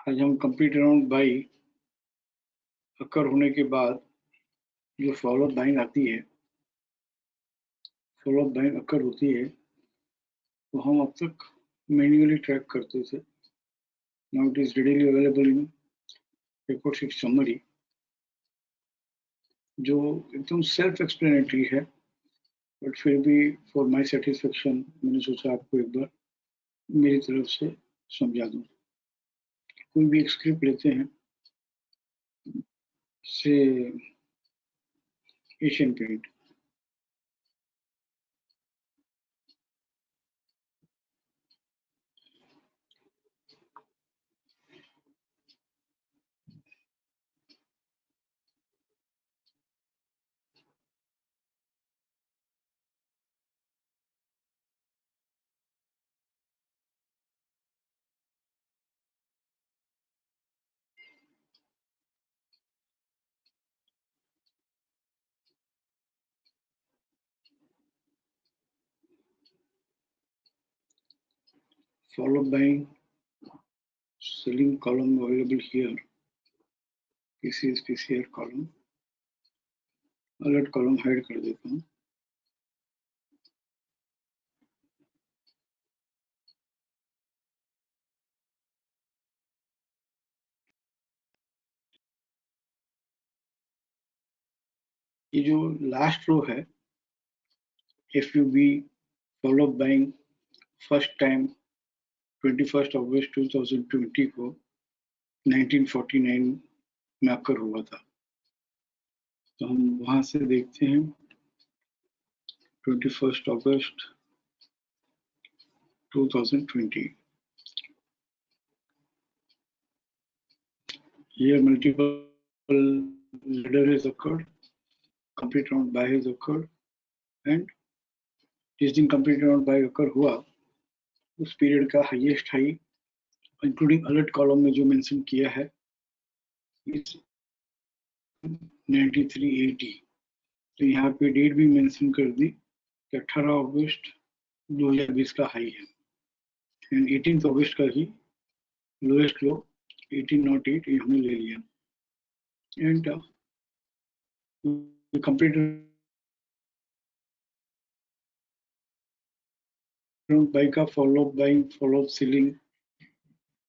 आज हम complete round by अकर होने के बाद जो फॉलो बाइंग आती है, फॉलो बाइंग अकर होती है, तो हम अब तक मैन्युअली ट्रैक करते थे. Now it is readily available in report sheet summary, जो एकदम सेल्फ एक्सप्लेनेटरी है, बट फिर भी फॉर माय सेटिस्फेक्शन मैंने सोचा आपको एक बार मेरी तरफ से समझा दूं. कोई भी एक स्क्रिप्ट लेते हैं, से Asian paint. Followed by selling column available here. PCS PCR column, alert column hide कर देता हूँ. ये जो लास्ट रो है, FUB followed by first time 21 अगस्त 2020 को 1949 में अकर हुआ था. तो हम वहां से देखते हैं 21 अगस्त 2020. Here multiple ladder has occurred, complete round by has occurred, and जिस दिन complete round by occur हुआ, उस पीरियड का highest high including alert column में जो मेंशन किया है 9380. तो यहाँ पे डेट भी मेंशन कर दी कि 18 अगस्त 2020 का हाई है, एंड 18 अगस्त का ही लोएस्ट लो 1808 ये हमने ले लिया. एंड कंप्लीट बाई का फॉलो सीलिंग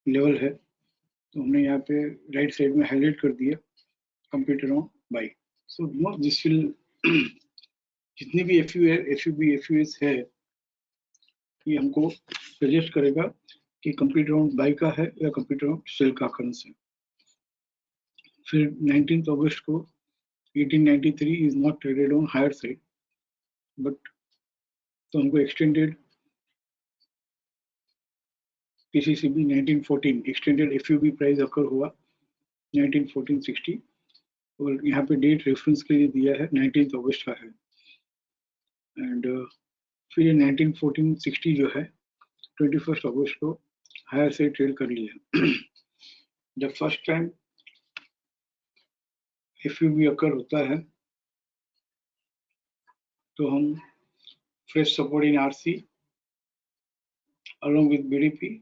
लेवल है, तो हमने यहाँ पे राइट साइड में हाईलाइट कर दिया complete round buy. So no this will जितनी भी FUB FUS है, ये हमको सजेस्ट करेगा कि कंप्लीट राउंड बाई का है या कंप्लीट राउंड सेल का करंस है. फिर 19 अगस्त को 1893 is not traded on higher side, but तो हमको extended PCCB 1914 extended FUB price occur हुआ 1914-60, और यहाँ पे डेट रेफरेंस के लिए दिया है 19 अगस्त का है. एंड फिर ये 1914-60 जो है 21 अगस्त को हायर से ट्रेड कर लिया. जब फर्स्ट टाइम FUB अकर होता है, तो हम fresh support in RC along with BDP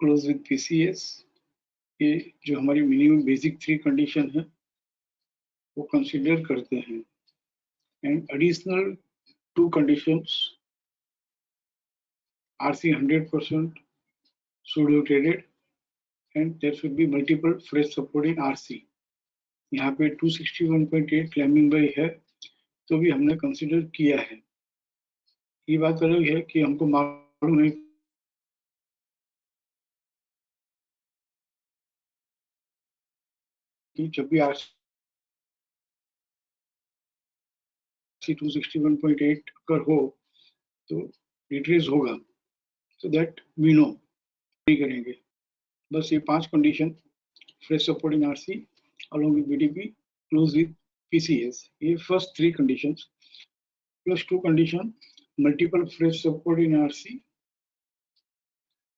close with PCS, ये जो हमारी मिनिमम बेसिक 3 कंडीशन है वो कंसीडर करते हैं. And additional 2 conditions RC 100% should be traded and there should be multiple fresh support in RC. यहाँ पे 261.8 क्लाइंबिंग बाई है, तो भी हमने कंसीडर किया है. ये बात अलग है कि हमको मालूम नहीं कि जब भी RC 261.8 कर हो तो रिट्रेस होगा, so that we know. नहीं करेंगे. बस ये 5 condition fresh support in RC along with BDP close with PCS, ये first 3 conditions plus 2 condition multiple fresh support in RC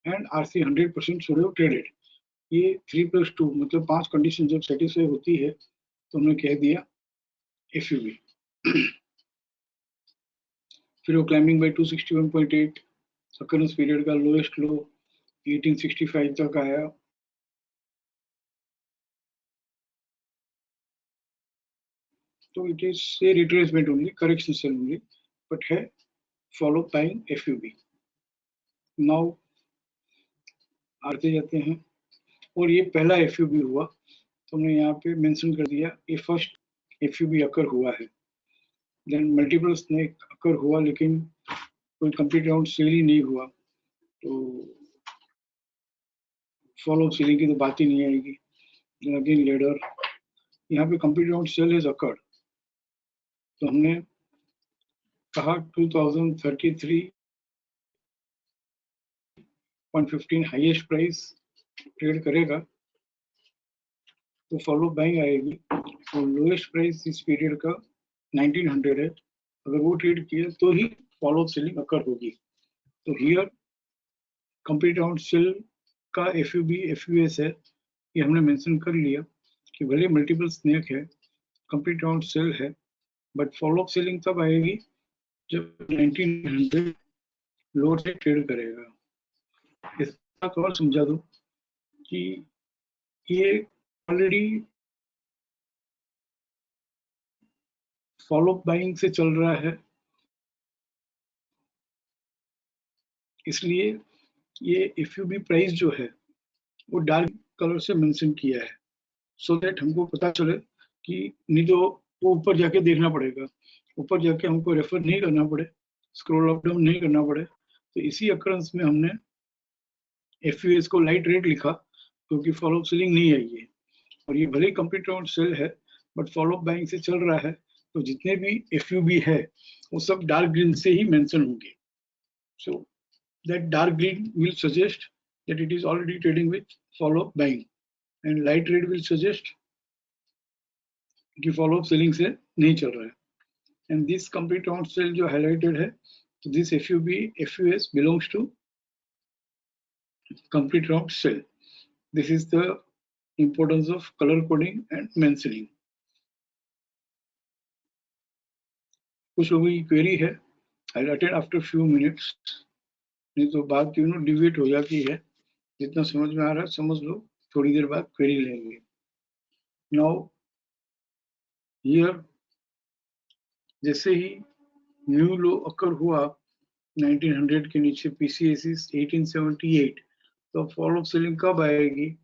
and RC 100% should have traded. ये 3 + 2 मतलब 5 कंडीशन जब satisfy होती है तो हमने कह दिया FUB. फिर वो क्लाइंबिंग बाय 261.8 अकरेंस पीरियड का लोएस्ट लो 1865 तक आया, तो it is a retracement only, correction sell only, but है फॉलो बाइंग FUB। नाउ आते जाते हैं, और ये पहला FUB हुआ, तो हमने यहाँ पे मेंशन कर दिया ये फर्स्ट FUB अकर हुआ है। देन मल्टीपल स्नेक अकर हुआ, लेकिन कोई कंप्लीट राउंड सेल ही नहीं हुआ, तो फॉलो सेलिंग की तो बात ही नहीं आएगी। अगेन लेडर, यहाँ पे complete round sell is occurred, तो हमने कहा 2033.15 हाईएस्ट प्राइस ट्रेड करेगा, तो फॉलो बाइंग आएगी। और लोएस्ट प्राइस इस पीरियड का 1900 है, अगर वो ट्रेड किया तो ही फॉलो सेलिंग अकर होगी। तो हियर कंप्लीट राउंड सेल का FUB FUS है, ये हमने मेंशन कर लिया कि भले मल्टीपल स्नेक है, कंप्लीट राउंड सेल है, बट फॉलो सेलिंग तब आएगी जब 1900 लो से ट्रेड करेगा। इसका और समझा दो कि ये ऑलरेडी फॉलो बाइंग से चल रहा है, इसलिए ये FUB प्राइस जो है वो डार्क कलर से मेंशन किया है, सो दैट हमको पता चले कि नहीं तो वो ऊपर जाके देखना पड़ेगा, ऊपर जाके हमको रेफर नहीं करना पड़े, स्क्रॉल अप डाउन नहीं करना पड़े। तो इसी अकरेंस में हमने FUS को लाइट रेड लिखा, क्योंकि फॉलो सेलिंग नहीं आई है, और ये भले कंप्लीट राउंड सेल है बट फॉलो बाइंग से चल रहा है, तो जितने भी FUB है वो सब डार्क ग्रीन से ही मेंशन होंगे। So that dark green will suggest that it is already trading with follow buying, and light red will suggest कि follow selling से नहीं चल रहा है। And this complete round sell जो highlighted है, तो this FUB FUS belongs to complete round sell. This is the importance of color coding and mentioning. कुछ लोगों की क्वेरी है, I'll attend after few minutes, नहीं तो बात डिविएट हो जाती है। जितना समझ में आ रहा है समझ लो, थोड़ी देर बाद क्वेरी लेंगे। नाउ हियर जैसे ही न्यू लो अकर हुआ 1900 के नीचे, PCSIS 1878, तो फॉलो सेलिंग कब आएगी?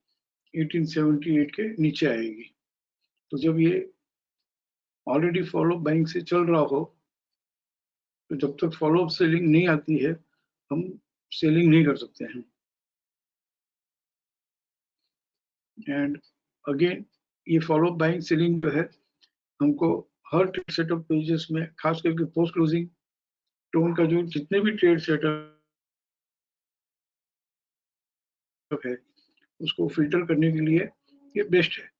1878 के नीचे आएगी। तो जब ये ऑलरेडी फॉलो बाइंग से चल रहा हो, तो जब तक फॉलो सेलिंग नहीं आती है हम सेलिंग नहीं कर सकते हैं। एंड अगेन ये फॉलो बाइंग सेलिंग जो है हमको हर ट्रेड सेटअप पेजेस में, खास करके पोस्ट क्लोजिंग टोन का जो जितने भी ट्रेड सेटअप है उसको फिल्टर करने के लिए ये बेस्ट है।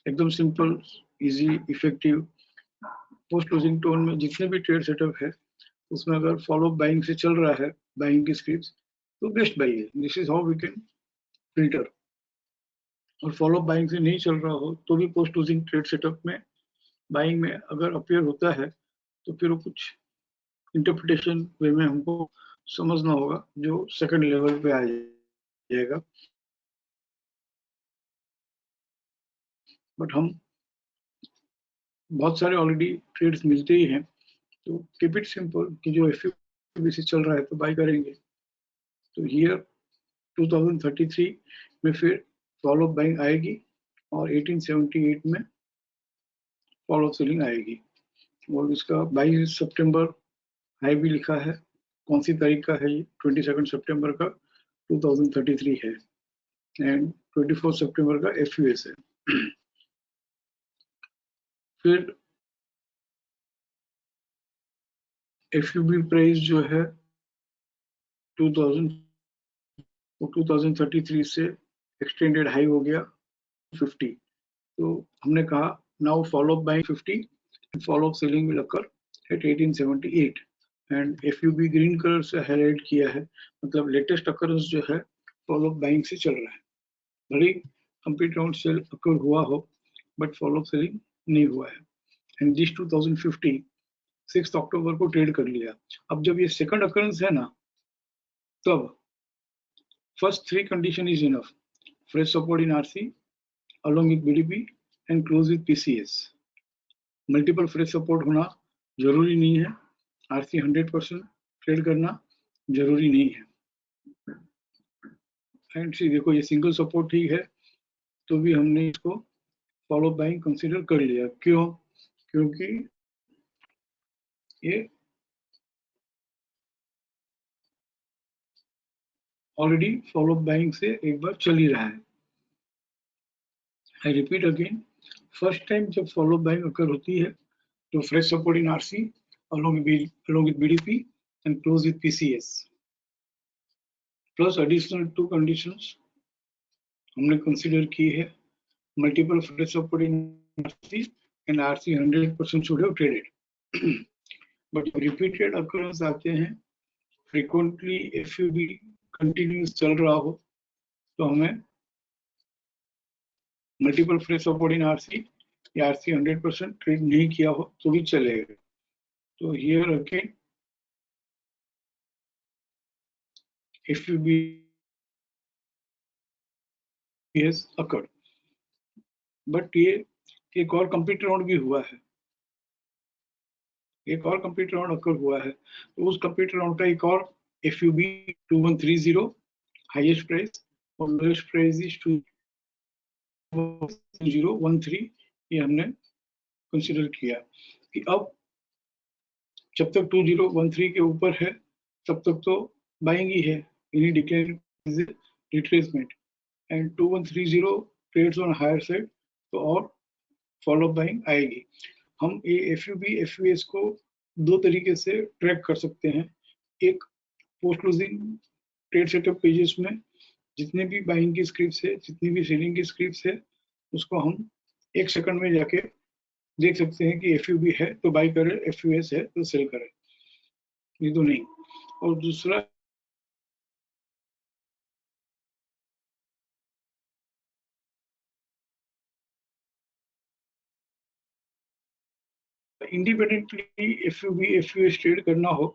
एकदम simple, easy, effective. Post closing tone में जितने भी ट्रेड सेटअप है उसमें अगर फॉलो बाइंग से चल रहा है, बाइंग की स्क्रिप्ट, तो बेस्ट बाई है। This is how we can filter. और फॉलो बाइंग से नहीं चल रहा हो तो भी पोस्ट क्लोजिंग ट्रेड सेटअप में बाइंग में अगर अपियर होता है तो फिर वो कुछ इंटरप्रिटेशन वे में हमको समझना होगा, जो सेकंड लेवल पे आ जाएगा। बट हम बहुत सारे ऑलरेडी ट्रेड्स मिलते ही हैं, तो कीप इट सिंपल कि जो FUB से चल रहा है तो बाय करेंगे। तो हियर 2033 में फिर फॉलो बाइंग आएगी और 1878 में फॉलो सेलिंग आएगी। और इसका 22 सितंबर हाई भी लिखा है। कौन सी तारीख का है ये? 22 सितंबर का 2033 है, एंड 24 सितंबर का FUS है। फिर FUB प्राइस जो है 2033 से एक्सटेंडेड हाई हो गया 50। तो हमने कहा now follow by 50, follow selling will occur at 1878, and FUB green colour से हाईलाइट किया है, मतलब लेटेस्ट अकरेंस जो है फॉलो बाइंग से चल रहा है। भले कंप्लीट राउंड सेल अकर हुआ हो बट फॉलो सेलिंग नहीं हुआ है। एंड दिस 2050 6 अक्टूबर को ट्रेड कर लिया। अब जब ये सेकंड अकरेंस है ना, तब first three condition is enough: fresh support in RC along with BDP and close with PCS. Multiple fresh support होना जरूरी नहीं है, आरसी 100% ट्रेड करना जरूरी नहीं है। एंड देखो ये सिंगल सपोर्ट ठीक है, तो भी हमने इसको फॉलो बाइंग कंसीडर कर लिया। क्यों? क्योंकि ये ऑलरेडी फॉलो बाइंग से एक बार चल ही रहा है। आई रिपीट अगेन, फर्स्ट टाइम जब फॉलो बाइंग अकर होती है तो fresh support in RC along with BDP and close with PCS plus additional two conditions हमने कंसीडर की है, multiple fresh support in RC and RC 100% should have traded but repeated occurrence आते हैं, frequently एफयूबी continuous चल रहा हो तो हमें multiple fresh support in RC या आरसी 100% ट्रेड नहीं किया हो तो भी चलेगा। तो here again FUB has occurred, but ये एक और कंप्लीट राउंड भी हुआ है, एक और कंप्लीट राउंड अकर हुआ है, तो उस कंप्लीट राउंड का एक और एफयूबी 2130 हाईएस्ट प्राइस और लोएस्ट प्राइस इज 2013, ये हमने कंसीडर किया कि अब जब तक 2013 के ऊपर है तब तक तो बाइंग ही है, इन्हीं declare retracement and 2130 trades on higher side तो और फॉलो बाइंग आएगी। हम ये एफयूबी एफयूएस को दो तरीके से ट्रैक कर सकते हैं। एक post closing trade setup pages में जितने भी बाइंग की स्क्रिप्ट्स है, जितनी भी सेलिंग की स्क्रिप्ट्स है, उसको हम एक सेकंड में जाके देख सकते हैं कि एफयूबी है तो बाई करे, एफयूएस है तो सेल करे, ये तो नहीं। और दूसरा इंडिपेंडेंटली एफयूबी एफयूएस ट्रेड करना हो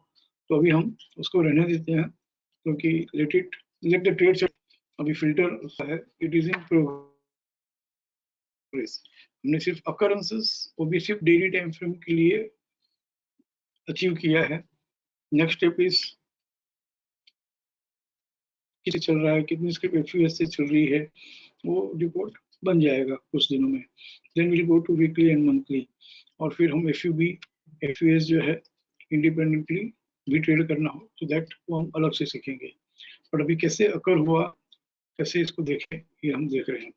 तो अभी हम उसको रहने देते हैं, क्योंकि लेट द ट्रेड अभी फिल्टर है, इट इज इन प्रोग्रेस। हमने सिर्फ अकरेंसेस वो भी सिर्फ डेली टाइम फ्रेम के लिए अचीव किया है। नेक्स्ट स्टेप इज किसे चल रहा है, कितनी स्क्रिप्ट एफयूएस से चल रही है, वो रिपोर्ट बन जाएगा कुछ दिनों में। Then will go to weekly and monthly, और फिर हम एफयूबी एफयूएस जो है इंडिपेंडेंटली भी ट्रेड करना हो तो दैट वो हम अलग से सीखेंगे। पर अभी कैसे अकर हुआ, कैसे इसको देखें, ये हम देख रहे हैं।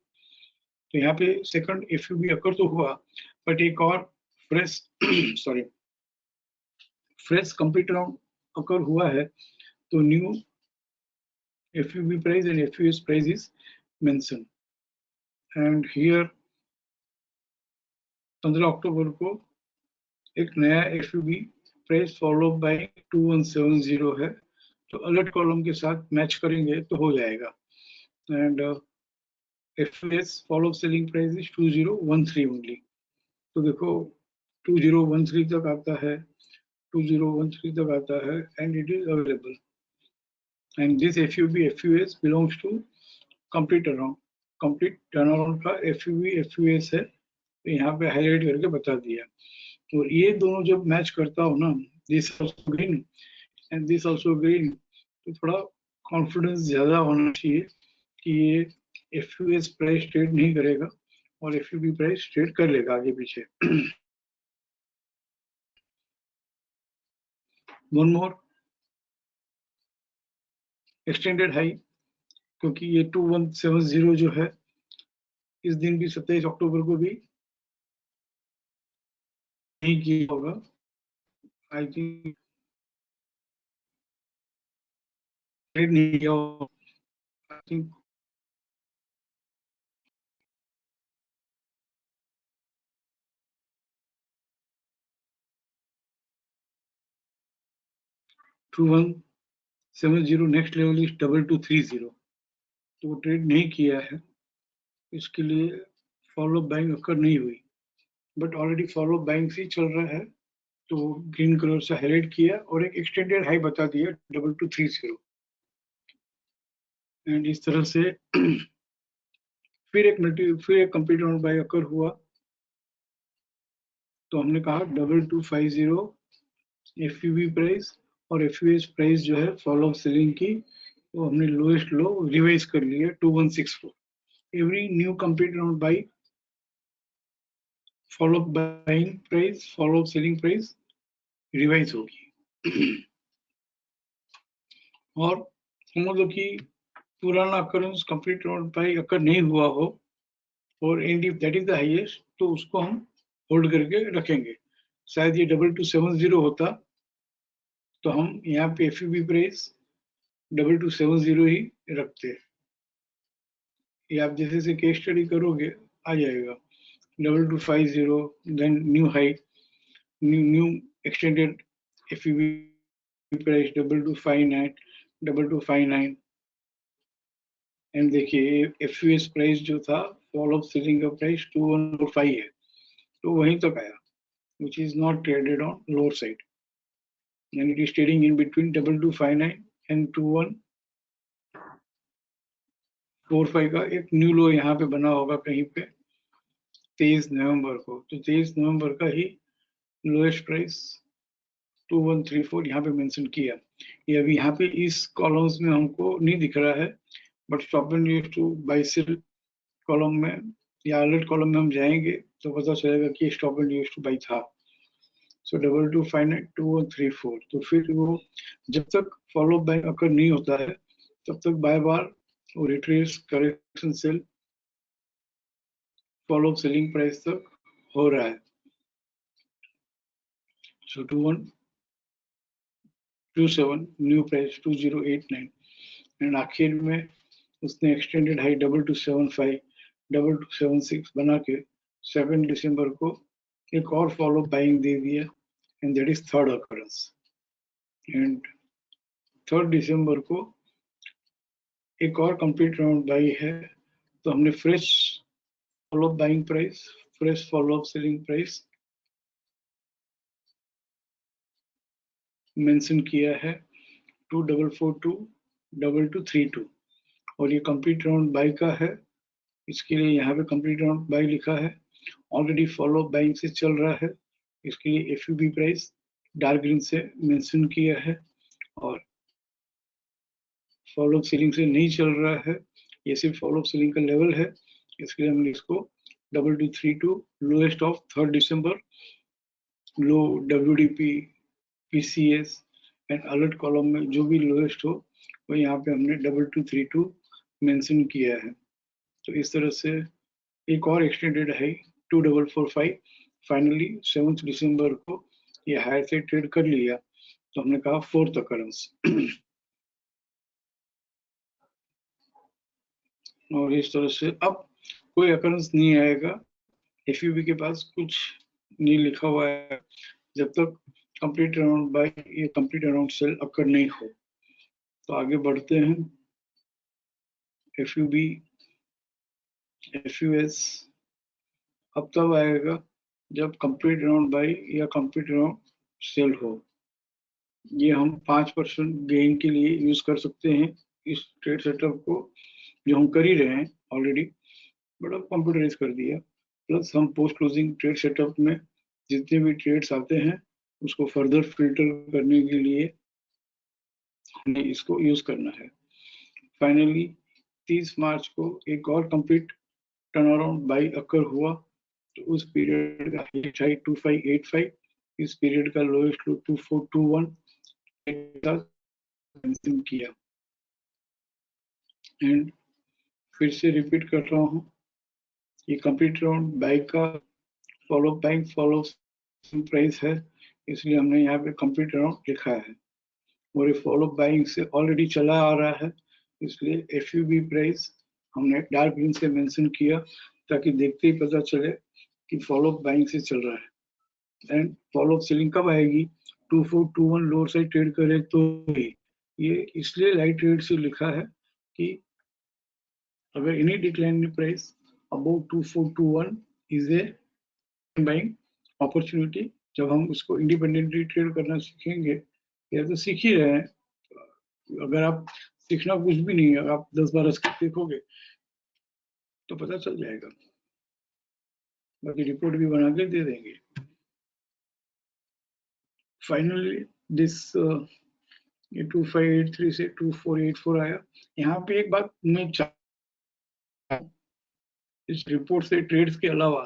तो यहाँ पे सेकंड एफयूबी अकर तो हुआ, बट एक और fresh sorry fresh complete round occur हुआ है, तो new FUB price and FUS price is mentioned, and here 15 अक्टूबर को एक नया FUB प्राइस फॉलो बाय 2170 है, तो अलर्ट कॉलम के साथ मैच करेंगे तो हो जाएगा। And FUS follow selling price is 2013 only, तो देखो 2013 तक आता है, 2013 तक आता है and it is available, and this FUB FUS belongs to complete turnaround का FUB FUS है, तो यहाँ पे हाईलाइट करके बता दिया। और ये दोनों जब मैच करता हो ना, this also green and this also green, तो थोड़ा कॉन्फिडेंस ज्यादा होना चाहिए कि ये एफयूएस प्राइस ट्रेड नहीं करेगा और एफयूबी प्राइस ट्रेड कर लेगा आगे पीछे। वन मोर एक्सटेंडेड हाई, क्योंकि ये 2170 जो है इस दिन भी 27 अक्टूबर को भी नहीं किया होगा, आई थिंक ट्रेड नहीं किया होगा, I think 2170 next level is 2230, तो वो ट्रेड नहीं किया है, इसके लिए फॉलो बाइंग अकर नहीं हुई, बट ऑलरेडी फॉलो बाइंग से चल रहा है, तो ग्रीन कलर से हाईलाइट किया और एक एक्सटेंडेड हाई बता दिया 2230, एंड इस तरह से फिर एक कंप्लीट राउंड बाय अकर हुआ तो हमने कहा 2250 एफयूबी प्राइस और एफयूएस प्राइस जो है फॉल ऑफ सेलिंग की, वो हमने लोएस्ट लो रिवाइज कर लिया 2164. Every new complete by follow up buying price, follow up selling price revise होगी. और समझ लो कि पुराना अकरेंस कंप्लीट बाई अकर नहीं हुआ हो और and if that is the highest, तो उसको हम होल्ड करके रखेंगे. शायद ये 2270 होता तो हम यहाँ पे एफयूबी प्राइस 2270 ही रखते. ये आप जैसे से केस स्टडी करोगे आ जाएगा. 2250, then new high, new extended FUB price 2259, 2259. And देखिए एफयूएस प्राइस जो था फॉल ऑफ सीलिंग का प्राइस 2145 है, तो वहीं तक आया, which is not traded on lower side, and it is trading in between 2259 and 2145 का एक न्यू लो यहाँ पे बना होगा कहीं पे 23 नवंबर को. तो 23 नवंबर का ही लोएस्ट प्राइस 2134 यहाँ पे मेंशन किया. ये अभी यहाँ पे इस कॉलम्स में हमको नहीं दिख रहा है, but stop and use to buy sell column में या अलर्ट कॉलम में हम जाएंगे तो पता चलेगा कि stop and use to buy था. सो 2259 2134. तो फिर वो जब तक फॉलो बाय अकर नहीं होता है तब तक बाय बार वो retrace correction sell follow selling price तक हो रहा है. सो 2127 न्यू प्राइस 2089 एंड आखिर में उसने एक्सटेंडेड हाई 2275 2276 बना के 7 दिसंबर को एक और फॉलो बाइंग दे दिया, and that is third occurrence. And 3 दिसंबर को एक और कंप्लीट राउंड बाई है, तो हमने fresh follow buying price, fresh follow selling price mention किया है 24422232, और ये कंप्लीट राउंड बाई का है. इसके लिए यहाँ पे कंप्लीट राउंड बाई लिखा है, ऑलरेडी फॉलो बाइंग से चल रहा है, इसके लिए एफयूबी प्राइस डार्क ग्रीन से मेंशन किया है, और फॉलो सीलिंग से नहीं चल रहा है, ये सिर्फ फॉलो सीलिंग का लेवल है. इसके लिए हमने इसको 2232 lowest of 3 December low WDP PCS and alert column में जो भी लोएस्ट हो वो यहाँ पे हमने 2232 मेंशन किया है. तो इस तरह से एक और एक्सटेंडेड है 2445. फाइनली 7 दिसंबर को ये हाई से ट्रेड कर लिया, तो हमने कहा फोर्थ अकरेंस. और इस तरह से अब कोई अकरेंस नहीं आएगा, एफयूबी के पास कुछ नहीं लिखा हुआ है जब तक कंप्लीट अराउंड बाय ये कंप्लीट अराउंड सेल अकर नहीं हो. तो आगे बढ़ते हैं. एफयूबी एफयूएस अब तब आएगा जब कंप्लीट अराउंड बाय या कंप्लीट अराउंड सेल हो. ये हम 5% गेन के लिए यूज कर सकते हैं इस ट्रेड सेटअप को, जो हम कर ही रहे हैं ऑलरेडी, बट अब कंप्यूटराइज कर दिया. प्लस हम पोस्ट क्लोजिंग ट्रेड सेटअप में जितने भी ट्रेड्स आते हैं उसको फर्दर फिल्टर करने के लिए हमें इसको यूज करना है. फाइनली 30 मार्च को एक और कंप्लीट टर्न अराउंड बाई अकर हुआ, तो उस पीरियड का हाईएस्ट हाई 2585, इस पीरियड का लोएस्ट लो 2421 किया. एंड फिर से रिपीट कर रहा हूँ, ये कंप्लीट राउंड बाई का फॉलो बाइंग फॉलो प्राइस है, इसलिए हमने यहाँ पे कंप्लीट राउंड लिखा है. और ये फॉलो बाइंग से ऑलरेडी चला आ रहा है, इसलिए एफयूबी प्राइस हमने डार्क ग्रीन से मेंशन किया ताकि देखते ही पता चले कि फॉलो बाइंग से चल रहा है. एंड फॉलो सेलिंग कब आएगी? 2421 लोअर साइड ट्रेड करे तो ही. ये इसलिए लाइट ट्रेड से लिखा है कि अगर any decline in price above 2421 is a buying opportunity. जब हम उसको इंडिपेंडेंटली ट्रेड करना सीखेंगे, या तो सीख ही रहे हैं, अगर आप सीखना कुछ भी नहीं है, आप 10-12 सीखोगे तो पता चल जाएगा, बाकी रिपोर्ट भी बना के दे देंगे. फाइनली दिस 2583 से 2484 आया। यहाँ पे एक बात मैं इस रिपोर्ट से ट्रेड्स के अलावा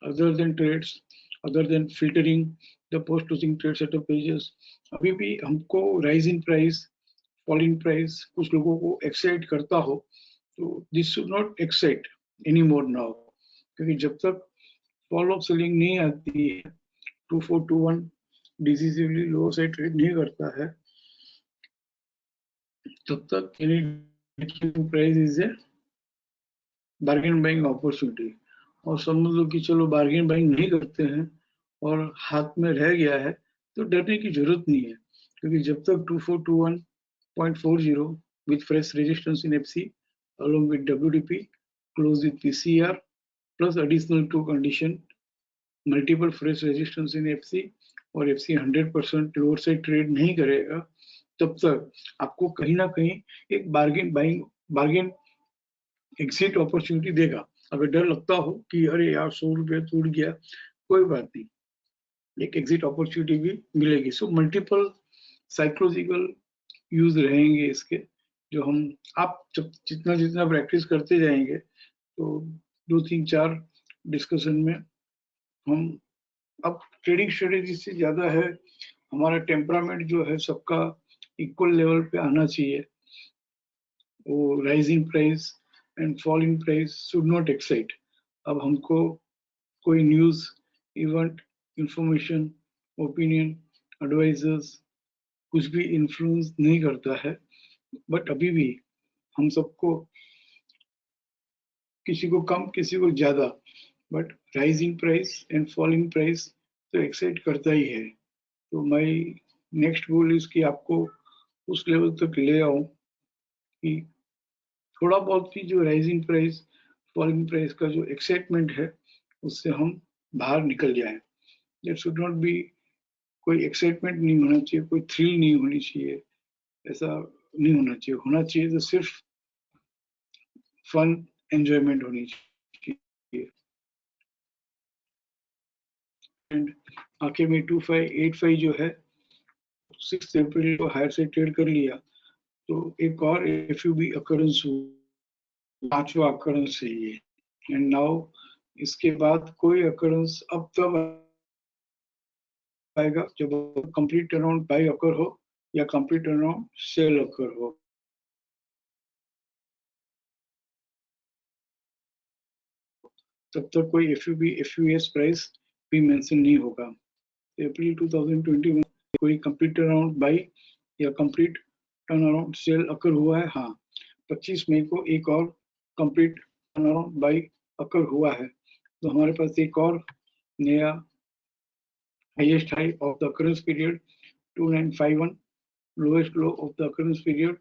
other than trades, other than filtering the post closing trade setup pages, अभी भी हमको rise in price, fall in price कुछ लोगों को एक्साइट करता हो, तो this should not excite any now, क्योंकि जब तक फॉल ऑफ सेलिंग नहीं आती है, 2421 डिसिसिवली लो साइड ट्रेड नहीं करता है, तब तक any price is a bargain buying opportunity. और समझ लो कि चलो बार्गेन बाइंग नहीं करते हैं और हाथ में रह गया है, तो डरने की जरूरत नहीं है, क्योंकि जब तक 2421.40 with fresh resistance in FC along with WDP close with PCR plus additional two condition, multiple fresh resistance in FC और FC 100% लोअर साइड ट्रेड नहीं करेगा, तब तक आपको कहीं ना कहीं एक बार्गेन एग्जिट अपॉर्चुनिटी देगा। अगर डर लगता हो कि अरे यार 100 रुपये टूट गया, कोई बात नहीं, एक एग्जिट अपॉर्चुनिटी भी मिलेगी। सो मल्टीपल साइकोलॉजिकल यूज रहेंगे इसके, जो हम आप जब जितना जितना प्रैक्टिस करते जाएंगे, तो 2 3 4 डिस्कशन में हम, अब ट्रेडिंग स्ट्रेटेजी से ज्यादा है हमारा टेम्परामेंट जो है सबका इक्वल लेवल पे आना चाहिए। वो rising price and falling price should not excite. अब हमको कोई news, event, information, opinion, advisers कुछ भी इन्फ्लुएंस नहीं करता है, बट अभी भी हम सबको, किसी को कम किसी को ज्यादा, but rising price and falling price तो एक्साइट करता ही है। तो माय नेक्स्ट गोल इज कि आपको उस लेवल तक ले आऊं कि थोड़ा बहुत भी जो राइजिंग प्राइस, फॉलिंग प्राइस का जो एक्साइटमेंट है, उससे हम बाहर निकल जाएं। देयर शुड नॉट बी, कोई एक्साइटमेंट नहीं होना चाहिए, कोई थ्रिल नहीं होनी चाहिए, ऐसा नहीं होना चाहिए। होना चाहिए तो सिर्फ फन, एंजॉयमेंट होनी चाहिए। एंड आखिर में 2585 जो है 6 अप्रैल को हायर से ट्रेड कर लिया, तो एक और एफयूबी अकरेंस, 5वां अकरेंस है ये। एंड नाउ इसके बाद कोई अकरेंस अब तब आएगा जब कंप्लीट टर्नअराउंड बाय अकर हो या कंप्लीट टर्नअराउंड सेल अकर हो। तब तक कोई एफयूबी एफयूएस प्राइस भी मेंशन नहीं होगा। अप्रैल 2021 कोई कंप्लीट टर्नअराउंड बाय या कंप्लीट टर्नअराउंड सेल अकर हुआ है? हाँ, 25 मई को एक और कंप्लीट टर्नअराउंड बाय अकर हुआ है। तो हमारे पास एक और नया highest high of the occurrence period 2951, lowest low of the occurrence period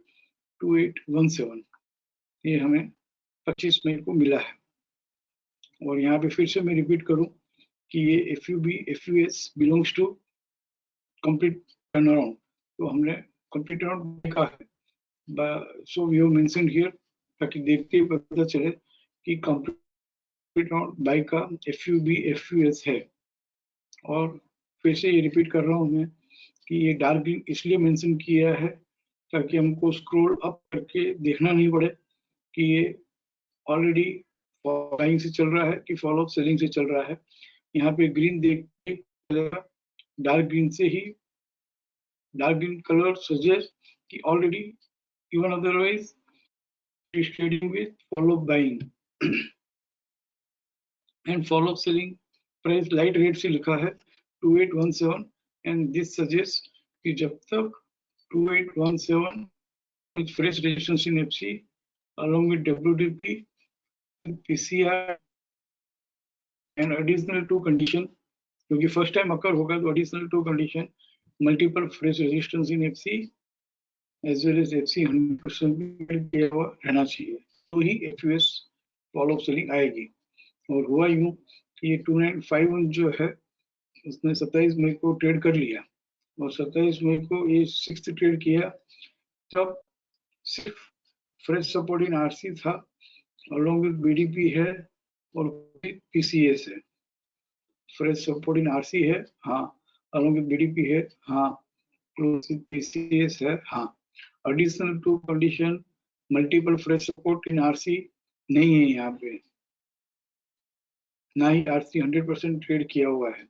2817, ये हमें 25 मई को मिला है। और यहाँ पे फिर से मैं रिपीट करूं कि ये FUB FUS belongs to complete turnaround, तो हमने कंप्लीट टर्नअराउंड देखा है, so we have mentioned here, ताकि देखते ही पता चले कि कंप्लीट टर्नअराउंड बाय का एफयूबी एफयूएस है। और फिर से ये रिपीट कर रहा हूँ मैं कि ये डार्क ग्रीन इसलिए मेंशन किया है ताकि हमको स्क्रॉल अप करके देखना नहीं पड़े कि ये ऑलरेडी बाइंग से चल रहा है कि फॉलो सेलिंग से चल रहा है। यहाँ पे ग्रीन देख के डार्क ग्रीन से ही, डार्क ग्रीन कलर सजेस्ट कि already even otherwise trading with follow buying and follow selling. Price light red से लिखा है 2817 एंड दिस सजेस्ट कि जब तक 2817 with fresh resistance in FC along with WDP, PCR and additional two condition, क्योंकि first time occur होगा तो additional two condition, multiple fresh resistance in FC as well as FC 100% किया हुआ रहना चाहिए, तो ही एफयूएस फॉलो सेलिंग आएगी। और हुआ यूं कि ये 2951 जो है उसने 27 मई को ट्रेड कर लिया, और 27 मई को ये 6th ट्रेड किया, तब सिर्फ फ्रेश सपोर्ट इन आरसी था, अलॉन्ग विद बीडीपी है और पीसीएस है। फ्रेश सपोर्ट इन आरसी है, हाँ, along with BDP है, हाँ, close with PCS है, हाँ. Additional to condition, multiple fresh support in RC नहीं है यहाँ पे, ना ही RC 100% ट्रेड किया हुआ है.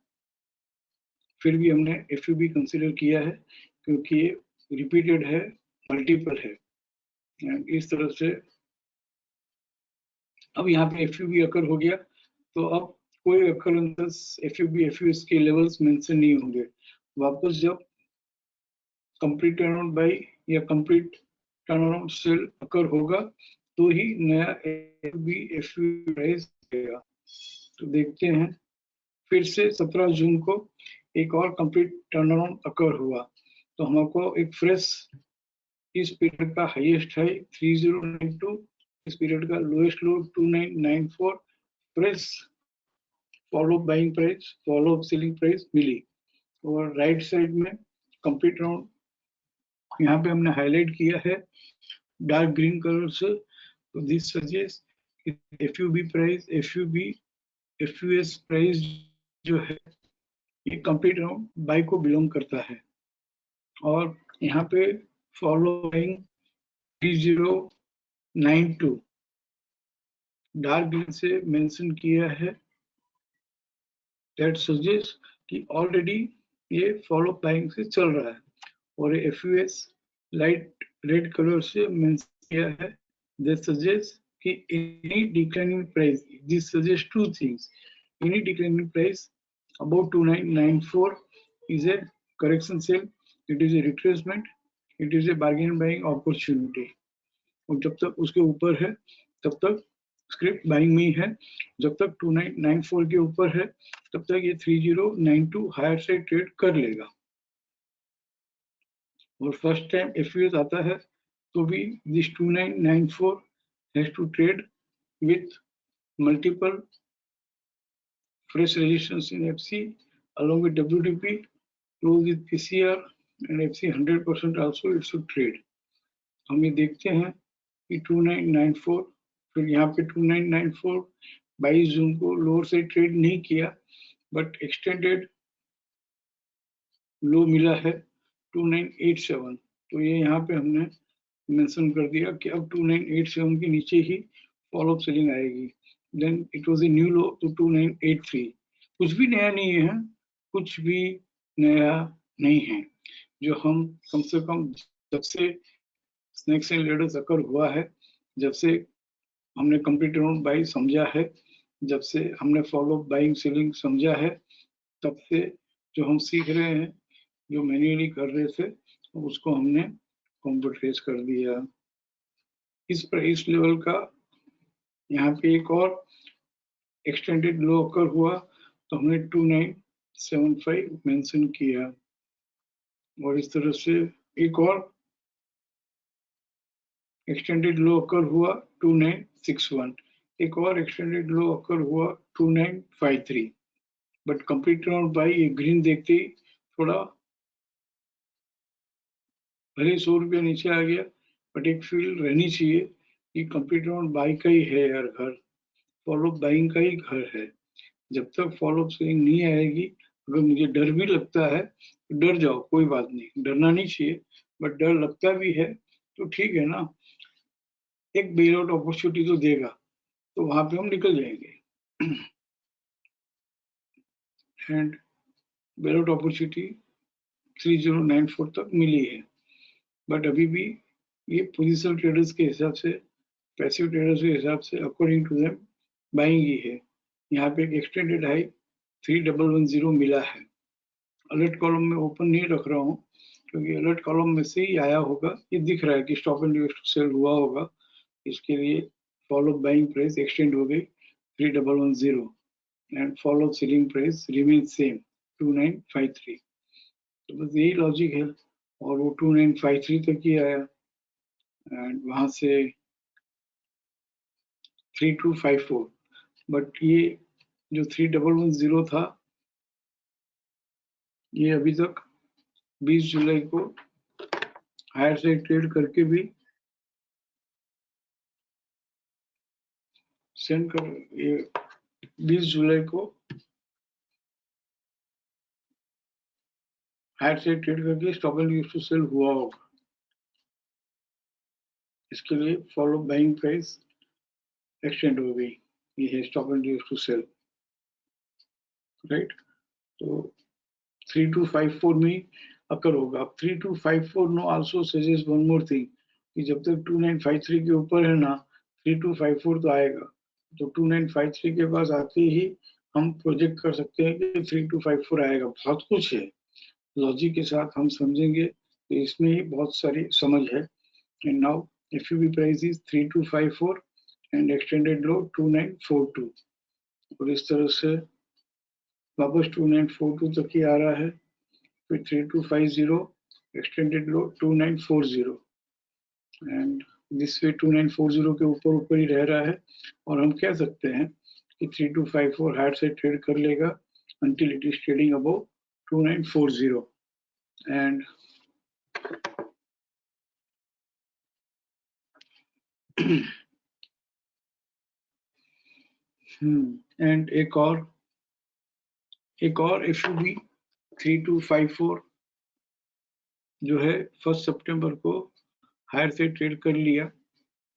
फिर भी हमने FUB कंसिडर किया है क्योंकि ये रिपीटेड है, मल्टीपल है. इस तरह से अब यहाँ पे FUB अकर हो गया, तो अब कोई अकरेंसेस FUB FUS के लेवल्स मेंशन नहीं होंगे. वापस जब कंप्लीट टर्नअराउंड बाई या कंप्लीट टर्नअराउंड सेल अकर होगा तो ही नया FUB FUS प्राइस देगा. तो देखते हैं, फिर से 17 जून को एक और कंप्लीट टर्नअराउंड अकर हुआ, तो हमको एक फ्रेश, इस पीरियड का हाईएस्ट हाई 3092, इस पीरियड का lowest low 2994, fresh follow buying price, follow selling price मिली. और राइट साइड में कंप्लीट राउंड यहाँ पे हमने हाईलाइट किया है डार्क ग्रीन कलर से. तो this suggest FUB price, FUS price जो है ये कंप्लीट राउंड बाई को बिलोंग करता है. और यहाँ पे फॉलोइंग 3092 डार्क ग्रीन से मेंशन किया है, दैट सजेस्ट कि ऑलरेडी ये फॉलो बाइंग से चल रहा है. और FUS लाइट रेड कलर से मेंशन किया है, दैट सजेस्ट कि any declining price, this suggest two things, any declining price about 2994 is a correction sale, it is a retracement, it is a bargain buying opportunity. और जब तक उसके ऊपर है तब तक स्क्रिप्ट बाइंग में है, जब तक 2994 के ऊपर है तब तक ये 3092 हायर साइड ट्रेड कर लेगा. और फर्स्ट टाइम FUS आता है तो भी this 2994 has to trade with multiple fresh resistance in FC along with WDP, close with PCR and FC 100% also it should trade. हम ये देखते हैं कि 2994, फिर यहाँ पे 2994 22 जून को लोअर से ट्रेड नहीं किया, बट एक्सटेंडेड लो मिला है 2987. तो ये यहाँ पे हमने मेंशन कर दिया कि अब 2987 के नीचे ही फॉलो अप सेलिंग आएगी. Then it was a new low to 2983. कुछ भी नया नहीं है, कुछ भी नया नहीं है. जो हम कम से कम जब से स्नैक्स एंड लेडर्स अकर हुआ है, जब से हमने कंप्लीट राउंड बाई समझा है, जब से हमने फॉलो बाइंग सेलिंग समझा है, तब से जो हम सीख रहे हैं, जो मैन्युअली कर रहे थे, उसको हमने कंप्यूटराइज कर दिया. इस प्राइस लेवल का यहाँ पे एक और एक्सटेंडेड लो अकर हुआ तो हमने 2975 मेंशन किया. और इस तरह से एक और एक्सटेंडेड लो अकर हुआ 2961, एक और एक्सटेंडेड लो अकर हुआ 2953. बट कंप्लीट राउंड बाई ये ग्रीन देखते ही थोड़ा भले 100 रुपया नीचे आ गया, बट एक फील रहनी चाहिए कि कंप्लीट राउंड बाई का ही है यार घर, फॉलो बाइंग का ही घर है. जब तक फॉलो सेलिंग नहीं आएगी, अगर मुझे डर भी लगता है तो डर जाओ, कोई बात नहीं, डरना नहीं चाहिए, बट डर लगता भी है तो ठीक है ना, एक बेल आउट अपॉर्चुनिटी तो देगा, तो वहां पे हम निकल जाएंगे. एंड बेल आउट अपॉर्चुनिटी 3094 तक मिली है, बट अभी भी ये पोजिशनल ट्रेडर्स के हिसाब से, पैसिव ट्रेडर्स के हिसाब से अकॉर्डिंग टू देम बाइंग ही है. यहाँ पे एक एक्सटेंडेड हाई 3110 मिला है. अलर्ट कॉलम में ओपन नहीं रख रहा हूँ क्योंकि अलर्ट कॉलम में से ही आया होगा, ये दिख रहा है कि स्टॉप एंड सेल हुआ होगा, इसके लिए फॉलो बाइंग प्राइस एक्सटेंड हो गई 3110 and follow selling price remain same 2953. तो बस यही लॉजिक है. और वो 2953 तक ही आया एंड वहां से 3254. बट ये जो 3110 था, ये अभी तक 20 जुलाई को हायर साइड ट्रेड करके भी सेंड कर, ये 20 जुलाई को हायर से ट्रेड करके stop and use to sell हुआ होगा, इसके लिए फॉलो बाइंग प्राइस एक्सटेंड हो गई, ये है stop and use to sell, right. तो 3254 में अकर होगा। अब 3254 no also suggest one more thing कि जब तक 2953 के ऊपर है ना 3254 तो आएगा, तो 2953 के पास आते ही हम प्रोजेक्ट कर सकते हैं कि 3254 आएगा। बहुत कुछ है, लॉजिक के साथ हम समझेंगे तो इसमें ही बहुत सारी समझ है। And now FUB price is 3254 and extended low 2942, और इस तरह से वापस 2942 तक ही आ रहा है, फिर 3250 extended low 2940 and this way 2940 के ऊपर ऊपर ही रह रहा है, और हम कह सकते हैं कि 3254 हार्ड से ट्रेड कर लेगा until it is trading above 2940 and and एक और एफयूबी 3254 जो है 1 सितंबर को हायर से ट्रेड कर लिया,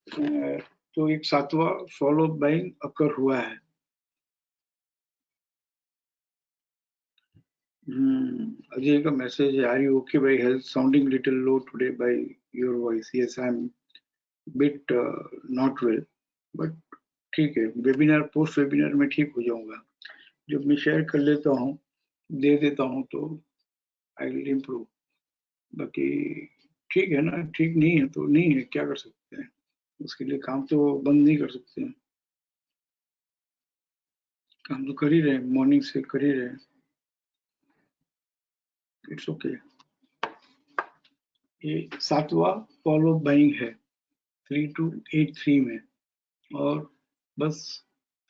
तो एक 7वां फॉलो बाइंग अकर हुआ है। अजय का मैसेज है, आर यू ओके भाई, health sounding little low today by your voice. Yes, I am bit not well, but ठीक है, वेबिनार पोस्ट वेबिनार में ठीक हो जाऊंगा। जब मैं शेयर कर लेता हूँ, दे देता हूँ, तो आई विल इम्प्रूव। बाकी ठीक है ना, ठीक नहीं है तो नहीं है, क्या कर सकते हैं, उसके लिए काम तो बंद नहीं कर सकते हैं, काम तो कर ही रहे, मॉर्निंग से कर ही रहे, इट्स ओके। ये 7वां फॉलो बाइंग है 3283 में, और बस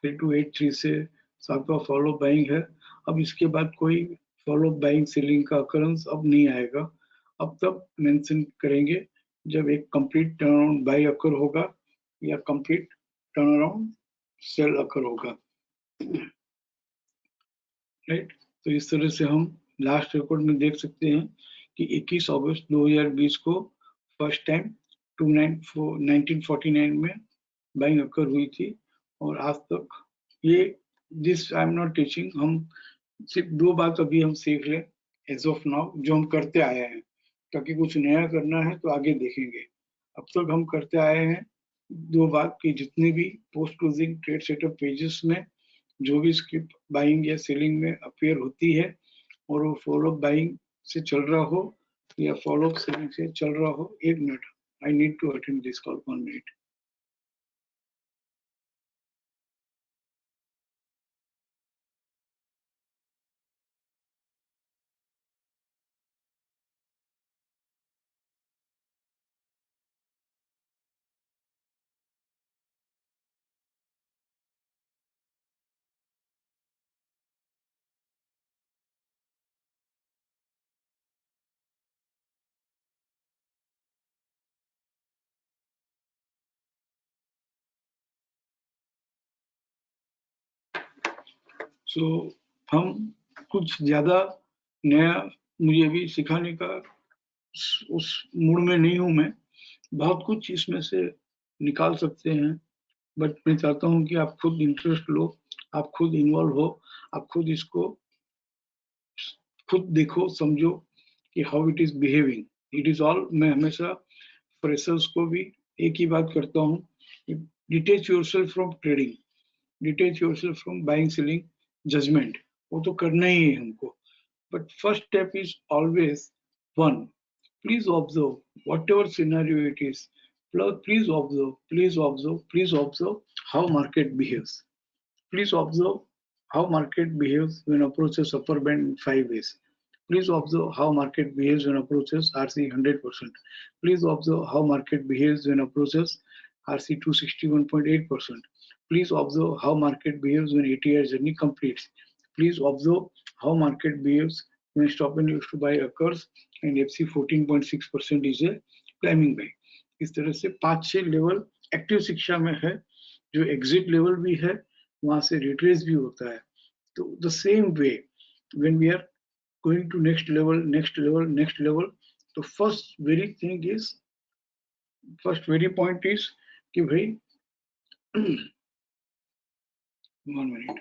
3283 से 7वां फॉलो बाइंग है। अब इसके बाद कोई फॉलो बाइंग सेलिंग का अकरेंस अब नहीं आएगा, अब तब मेंशन करेंगे जब एक कंप्लीट टर्न अराउंड बाई अकर होगा या कंप्लीट टर्न अराउंड सेल अकर होगा, राइट। तो इस तरह से हम लास्ट रिकॉर्ड में देख सकते हैं कि 21 अगस्त 2020 को फर्स्ट टाइम 1949 में बाइंग अकर हुई थी, और आज तक ये this I am not teaching, हम सिर्फ 2 बात अभी हम सीख लें एज ऑफ नाउ जो हम करते आए हैं, ताकि कुछ नया करना है तो आगे देखेंगे। अब तक हम करते आए हैं 2 बात कि जितने भी post closing trade setup pages में जो भी स्क्रिप्ट बाइंग या सेलिंग में अपेयर होती है, और वो फॉलो बाइंग से चल रहा हो या फॉलो सेलिंग से चल रहा हो, 1 minute, I need to attend this call, 1 minute. So हम कुछ ज्यादा नया मुझे भी सिखाने का उस मूड में नहीं हूं मैं, बहुत कुछ इसमें से निकाल सकते हैं, बट मैं चाहता हूं कि आप खुद इंटरेस्ट लो, आप खुद इन्वॉल्व हो, आप खुद इसको खुद देखो समझो कि how it is behaving. It is all, मैं हमेशा फ्रेशर्स को भी एक ही बात करता हूँ, detach yourself from trading, detach yourself from buying selling judgment, वो तो करना ही है हमको, but first step is always one. Please observe whatever scenario it is. Please observe, please observe, please observe how market behaves. Please observe how market behaves when approaches upper band in 5 ways. Please observe how market behaves when approaches RC 100%. Please observe how market behaves when approaches RC 261.8%. Please observe how market behaves when ATR journey completes. Please observe how market behaves when stop and use to buy occurs and FC 14.6% is a climbing buy. इस तरह से 5-6 level active शिक्षा में है, जो exit level भी है, वहां से रिट्रेस भी होता है। तो the same way when we are going to next level, next level, next level. तो first very point is कि भाई 1 minute.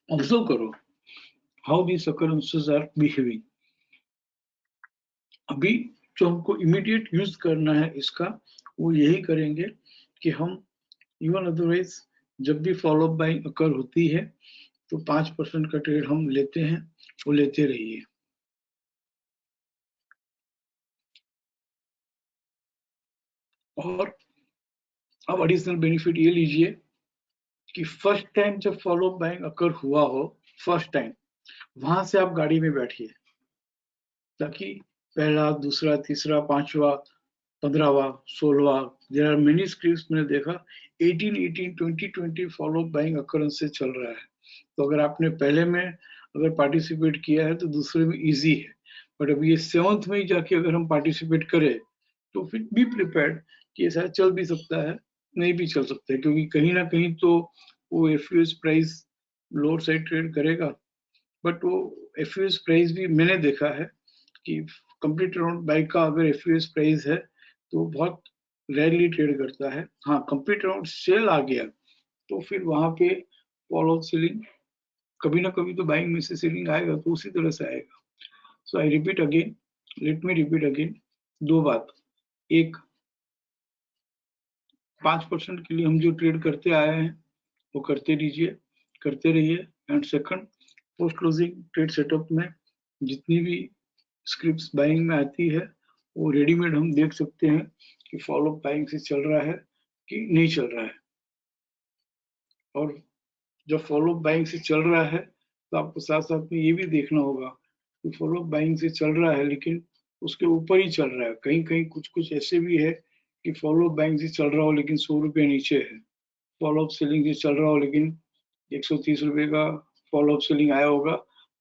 Observe करो how these occurrences are behaving. अभी जो हमको इमीडिएट यूज करना है इसका, वो यही करेंगे कि हम इवन अदरवाइज जब भी फॉलो अप बाइंग अकर होती है तो 5% का ट्रेड हम लेते हैं, वो लेते रहिए। और अब एडिशनल बेनिफिट ये लीजिए कि फर्स्ट टाइम जब फॉलो अप बाइंग अकर हुआ हो, फर्स्ट टाइम, वहां से आप गाड़ी में बैठिए, ताकि पहला, दूसरा, तीसरा, पांचवा, 15वां, 16वां, देयर आर मेनी स्क्रिप्ट्स मैंने देखा 18, 20 फॉलो अप बाइंग अकरेंस से चल रहा है। तो अगर आपने पहले में अगर पार्टिसिपेट किया है तो दूसरे में इजी है, बट अभी ये 7th में ही जाके अगर हम पार्टिसिपेट करें तो फिर बी प्रिपेयर्ड कि ऐसा चल भी सकता है, नहीं भी चल सकता है, क्योंकि कहीं ना कहीं तो वो एफयूएस प्राइस लोअर साइड ट्रेड करेगा, बट वो एफयूएस प्राइस भी मैंने देखा है कि कंप्लीट राउंड बाइक का अगर एफयूएस प्राइस है तो बहुत रेयरली ट्रेड करता है। हाँ, कंप्लीट राउंड सेल आ गया तो फिर वहां पे फॉलो सेलिंग कभी ना कभी तो बाइंग में से सेलिंग आएगा, तो उसी तरह से आएगा। So I repeat again, let me repeat again, दो बात, एक 5% के लिए हम जो ट्रेड करते आए हैं वो करते रहिए, करते रहिए। And second, post closing trade setup में जितनी भी स्क्रिप्ट्स बाइंग में आती है वो रेडीमेड हम देख सकते हैं कि फॉलो बाइंग से चल रहा है कि नहीं चल रहा है। और जब फॉलो बाइंग से चल रहा है तो आपको साथ साथ में ये भी देखना होगा कि फॉलो बाइंग से चल रहा है लेकिन उसके ऊपर ही चल रहा है। कहीं कहीं कुछ कुछ ऐसे भी है कि फॉलो बाइंग से चल रहा हो लेकिन 100 रुपये नीचे है, फॉलो अप सेलिंग से चल रहा हो लेकिन 130 रुपये का फॉलो अप सेलिंग आया होगा,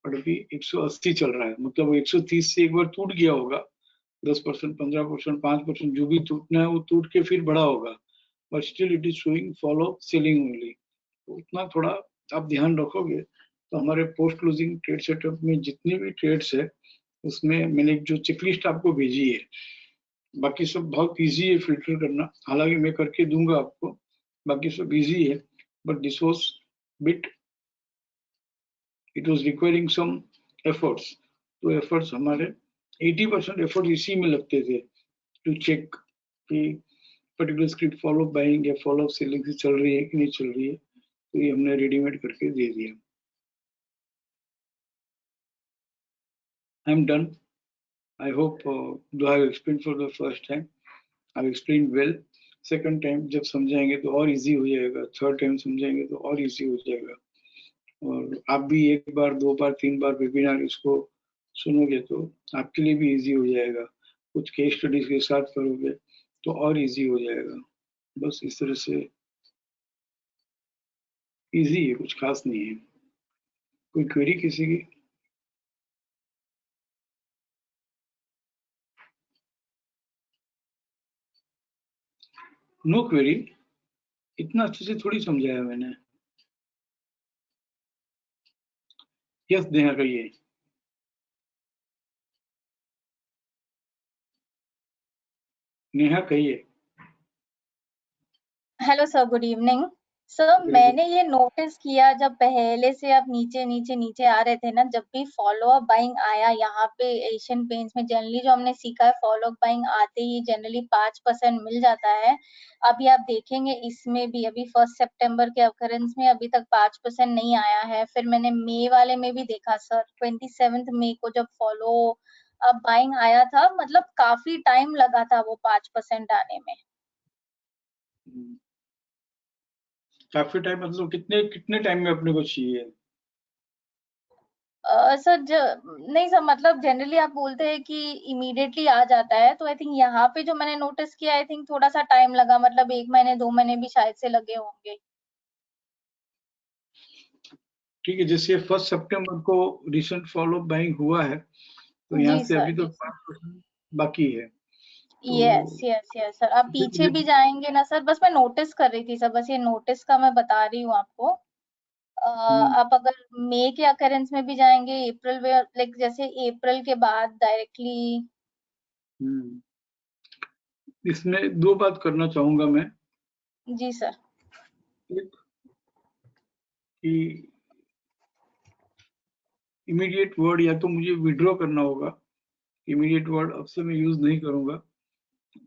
बट अभी 180 चल रहा है, मतलब 130 से एक बार टूट गया होगा, 10%, 15%, 5% जो भी टूटना है वो टूट के फिर बड़ा होगा, but still it is showing follow selling only. उतना थोड़ा आप ध्यान रखोगे तो हमारे पोस्ट क्लोजिंग ट्रेड सेटअप में जितने भी ट्रेड्स है उसमें मैंने जो चेकलिस्ट आपको भेजी है, बाकी सब बहुत इजी है फिल्टर करना, हालांकि मैं करके दूंगा आपको, बाकी सब इजी है, but this was bit, it was requiring some efforts. तो एफर्ट्स हमारे 80% एफर्ट इसी में लगते थे टू चेक कि पर्टिकुलर स्क्रिप्ट फॉलो बाइंग या फॉलो सेलिंग से चल रही है कि नहीं चल रही है, तो ये हमने रेडीमेड करके दे दिया। I am done. I hope though I have explained for the first time, I have explained well. Second time जब समझाएंगे तो और इजी हो जाएगा, थर्ड टाइम समझाएंगे तो और इजी हो जाएगा। और आप भी एक बार, दो बार, तीन बार वेबिनार इसको सुनोगे तो आपके लिए भी इजी हो जाएगा। कुछ केस स्टडीज के साथ करोगे तो और इजी हो जाएगा। बस इस तरह से इजी है, कुछ खास नहीं है। कोई क्वेरी किसी की? नो क्वेरी, इतना अच्छे से थोड़ी समझाया मैंने। यस नेहा कहिए। नेहा कहिए। Hello sir, good evening sir. मैंने ये नोटिस किया जब पहले से आप नीचे नीचे नीचे आ रहे थे ना, जब भी फॉलो अप बाइंग आया यहाँ पे एशियन पेंट्स में, जनरली जो हमने सीखा है फॉलो अप बाइंग आते ही जनरली 5% मिल जाता है। अभी आप देखेंगे इसमें भी अभी 1 सितंबर के अकरेंस में अभी तक 5% नहीं आया है। फिर मैंने मई वाले में भी देखा सर, 27 मई को जब फॉलो अप बाइंग आया था, मतलब काफी टाइम लगा था वो 5% आने में। काफी टाइम मतलब कितने कितने टाइम में अपने को चाहिए? सर नहीं सर, मतलब जनरली आप बोलते हैं कि इमीडिएटली आ जाता है, तो आई थिंक यहाँ पे जो मैंने नोटिस किया, आई थिंक थोड़ा सा टाइम लगा, मतलब 1 महीने 2 महीने भी शायद से लगे होंगे। ठीक है, जैसे 1 सितंबर को रिसेंट फॉलो बाइंग हुआ है तो यहाँ जी से सर। अभी तो 5% बाकी है। यस तो यस यस सर, आप पीछे मुझे भी जाएंगे ना सर, बस मैं नोटिस कर रही थी सर, बस ये नोटिस का मैं बता रही हूँ आपको। हम्म, आप अगर मई के अकरेंस में भी जाएंगे, अप्रैल में, लाइक जैसे अप्रैल के बाद डायरेक्टली। हम्म, इसमें दो बात करना चाहूंगा मैं। जी सर। एक कि इमीडिएट वर्ड या तो मुझे विड्रॉ करना होगा, इमीडिएट वर्ड अब से मैं यूज नहीं करूंगा।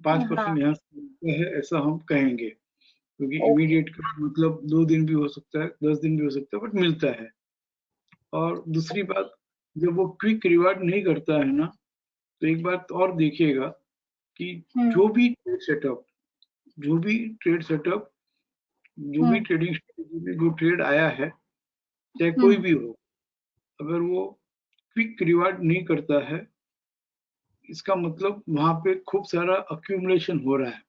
5% हाँ। यहाँ से मिलता है ऐसा हम कहेंगे, क्योंकि ओके। इमीडिएट का मतलब 2 दिन भी हो सकता है, 10 दिन भी हो सकता है, बट मिलता है। और दूसरी बात, जब वो क्विक रिवार्ड नहीं करता है ना, तो एक बात और देखिएगा कि हम्म जो भी ट्रेड सेटअप जो भी ट्रेड सेटअप जो भी हम्म ट्रेडिंग स्ट्रेटेजी में जो ट्रेड आया है, चाहे कोई हम्म। भी हो, अगर वो क्विक रिवार्ड नहीं करता है, इसका मतलब वहां पे खूब सारा अक्यूमुलेशन हो रहा है।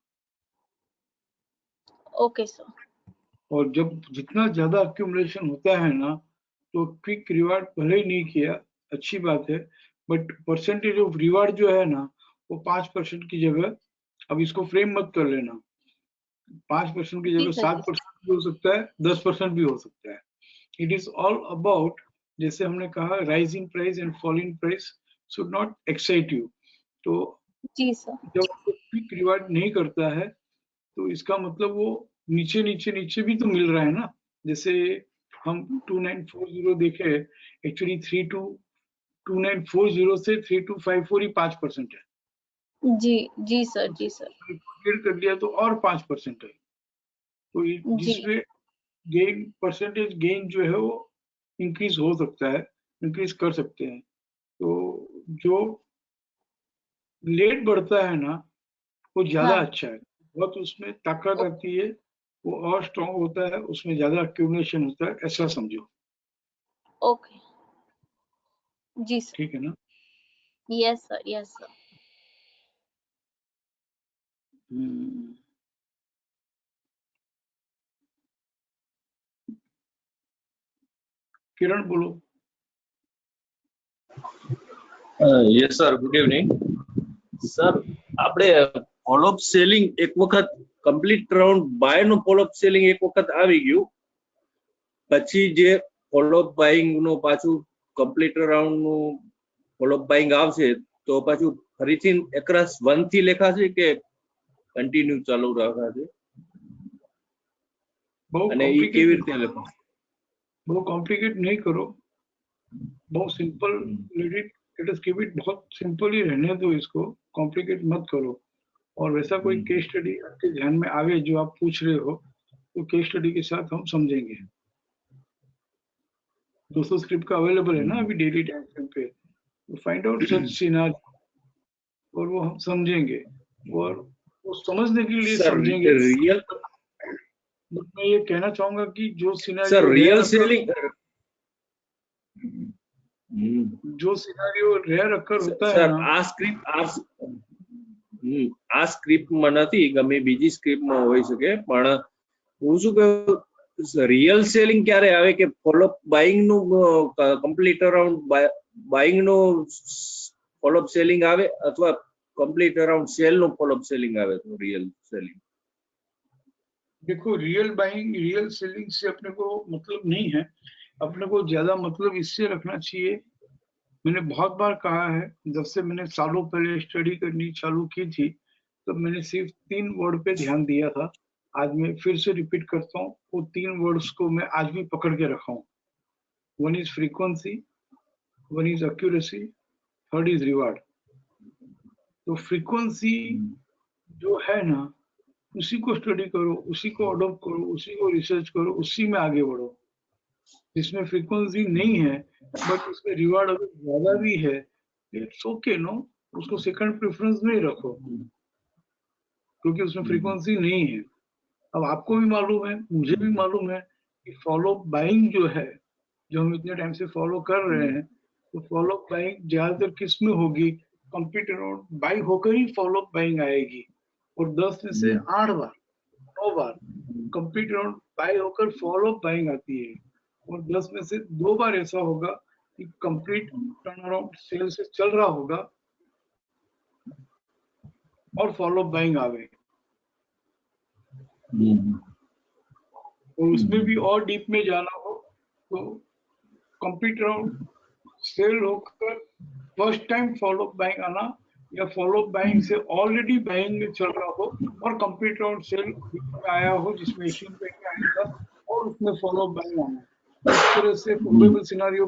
Okay sir. और जब जितना ज्यादा अक्यूमुलेशन होता है ना, तो क्विक रिवार्ड भले ही नहीं किया, अच्छी बात है, बट परसेंटेज ऑफ रिवार्ड जो है ना, वो 5% की जगह, अब इसको फ्रेम मत कर लेना, 5% की जी जगह सर। सात जी सर। परसेंट भी हो सकता है, 10% भी हो सकता है। इट इज ऑल अबाउट, जैसे हमने कहा, rising price and falling price should not excite you. तो जी सर। जब आपको क्विक रिवार्ड नहीं करता है, तो इसका मतलब वो नीचे नीचे नीचे भी तो मिल रहा है ना। जैसे हम 2940 देखे, एक्चुअली 2940 से 3254 ही 5% है। जी जी सर। जी सर। क्लियर कर लिया तो और 5% है। तो जी। जिसमें गेन, परसेंटेज गेन जो है वो इंक्रीज हो सकता है, इंक्रीज कर सकते हैं। तो जो लेट बढ़ता है ना, वो ज्यादा हाँ। अच्छा है, बहुत उसमें ताकत आती है, वो और स्ट्रांग होता है, उसमें ज्यादा एक्यूमुलेशन होता है, ऐसा समझो। ओके। जी सर। ठीक है ना? Yes sir. Yes sir. Hmm, Kiran बोलो। Yes sir good evening sir. આપણે ફોલોઅપ સેલિંગ એક વખત કમ્પ્લીટ રાઉન્ડ બાય નું ફોલોઅપ સેલિંગ એક વખત આવી ગયું, પછી જે ફોલોઅપ બાઇંગ નું પાછું કમ્પ્લીટ રાઉન્ડ નું ફોલોઅપ બાઇંગ આવશે તો પાછું ફરીથી એકરસ 1 થી લેખાશે કે કન્ટિન્યુ ચાલુ રાખાશે बहुत અને ઈ कॉम्प्लिकेट કેવી રીતે લેખાશે? बहुत कॉम्प्लिकेट नहीं करो, बहुत simple, let it keep it, बहुत सिंपल ही रहने दो इसको, कॉम्प्लिकेट मत करो। और वैसा कोई केस स्टडी आपके ध्यान में आवे जो आप पूछ रहे हो, तो केस स्टडी के साथ हम समझेंगे। 200 स्क्रिप्ट का अवेलेबल है ना अभी डेली टाइम फ्रेम पे, तो फाइंड आउट सच सीनारी, और वो हम समझेंगे, और वो समझने के लिए સર समझेंगे। રિયલ बट मैं ये कहना चाहूंगा कि जो સર सिनारियो રિયલ रेयर अकर સેલિંग जो सिनारियो रेयर अकर होता है સર ना, આ સ્ક્રિપ્ટ આ સ્ક્રિપ્ટમાં નથી, ગમે બીજી સ્ક્રિપ્ટમાં હોઈ શકે, પણ હું શું કહું, રિયલ સેલિંગ ક્યારે આવે કે ફોલોઅપ બાઇંગ નું કમ્પ્લીટ અરાઉન્ડ બાઇંગ નું ફોલોઅપ સેલિંગ આવે અથવા કમ્પ્લીટ અરાઉન્ડ સેલ નું ફોલોઅપ સેલિંગ આવે તો રિયલ સેલિંગ? देखो, रियल बाइंग रियल सेलिंग से अपने को मतलब नहीं है, अपने को ज्यादा मतलब इससे रखना चाहिए। मैंने बहुत बार कहा है, जब से मैंने सालों पहले स्टडी करनी चालू की थी, तब मैंने सिर्फ 3 वर्ड पे ध्यान दिया था। आज मैं फिर से रिपीट करता हूँ, वो 3 वर्ड्स को मैं आज भी पकड़ के रखा हूँ। One is frequency, one is accuracy, third is reward. तो फ्रीक्वेंसी जो है ना, उसी को स्टडी करो, उसी को अडोप्ट करो, उसी को रिसर्च करो, उसी में आगे बढ़ो। जिसमें फ्रीक्वेंसी नहीं है, बट उसमें रिवार्ड अगर ज्यादा भी है, इट्स ओके, नो, उसको सेकंड प्रेफरेंस में ही रखो, क्योंकि उसमें फ्रीक्वेंसी नहीं है। अब आपको भी मालूम है, मुझे भी मालूम है कि फॉलो बाइंग जो है, जो हम इतने टाइम से फॉलो कर रहे हैं, तो फॉलो बाइंग ज्यादातर किस में होगी? कंप्यूटर और बाई होकर ही फॉलो बाइंग आएगी। और 10 में से 8 बार, 9 बार कंप्लीट राउंड बाय होकर फॉलो बाइंग आती है, और 10 में से 2 बार ऐसा होगा कि कंप्लीट टर्न अराउंड सेल से चल रहा होगा, और फॉलो बाइंग आ गए, हम्म, और उसमें भी और डीप में जाना हो तो कंप्लीट राउंड सेल होकर फर्स्ट टाइम फॉलो बाइंग आना, या फॉलो बाइंग से ऑलरेडी बाइंग चल रहा हो और कंप्लीट राउंड सेल बीच में आया हो जिसमें एशियन पेंट में आया था और उसमें फॉलो बाइंग आना, इस तरह से प्रोबेबल सिनारियो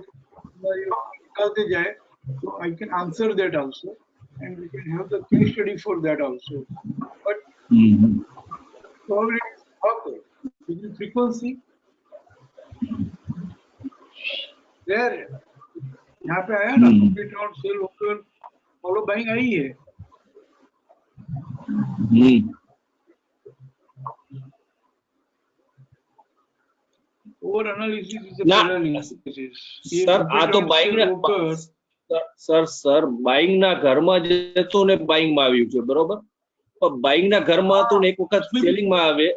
निकालते जाए तो I can answer that also and we can have the case study for that also, but hmm, probability is okay, लेकिन frequency there है, यहाँ पे आया ना कंप्लीट राउंड सेल होकर फॉलो बाइंग आई है। ओवर एनालिसिस इज अ ना paralysis, ये સર આ તો कंप्लीट राउंड બાઇંગ सेल होकर સર બાઇંગ ના ઘરમાં જતું ને બાઇંગ માં આવ્યું છે બરોબર, પણ બાઇંગ ના ઘરમાં હતું ને એક વખત उसमें भी સેલિંગ માં આવે।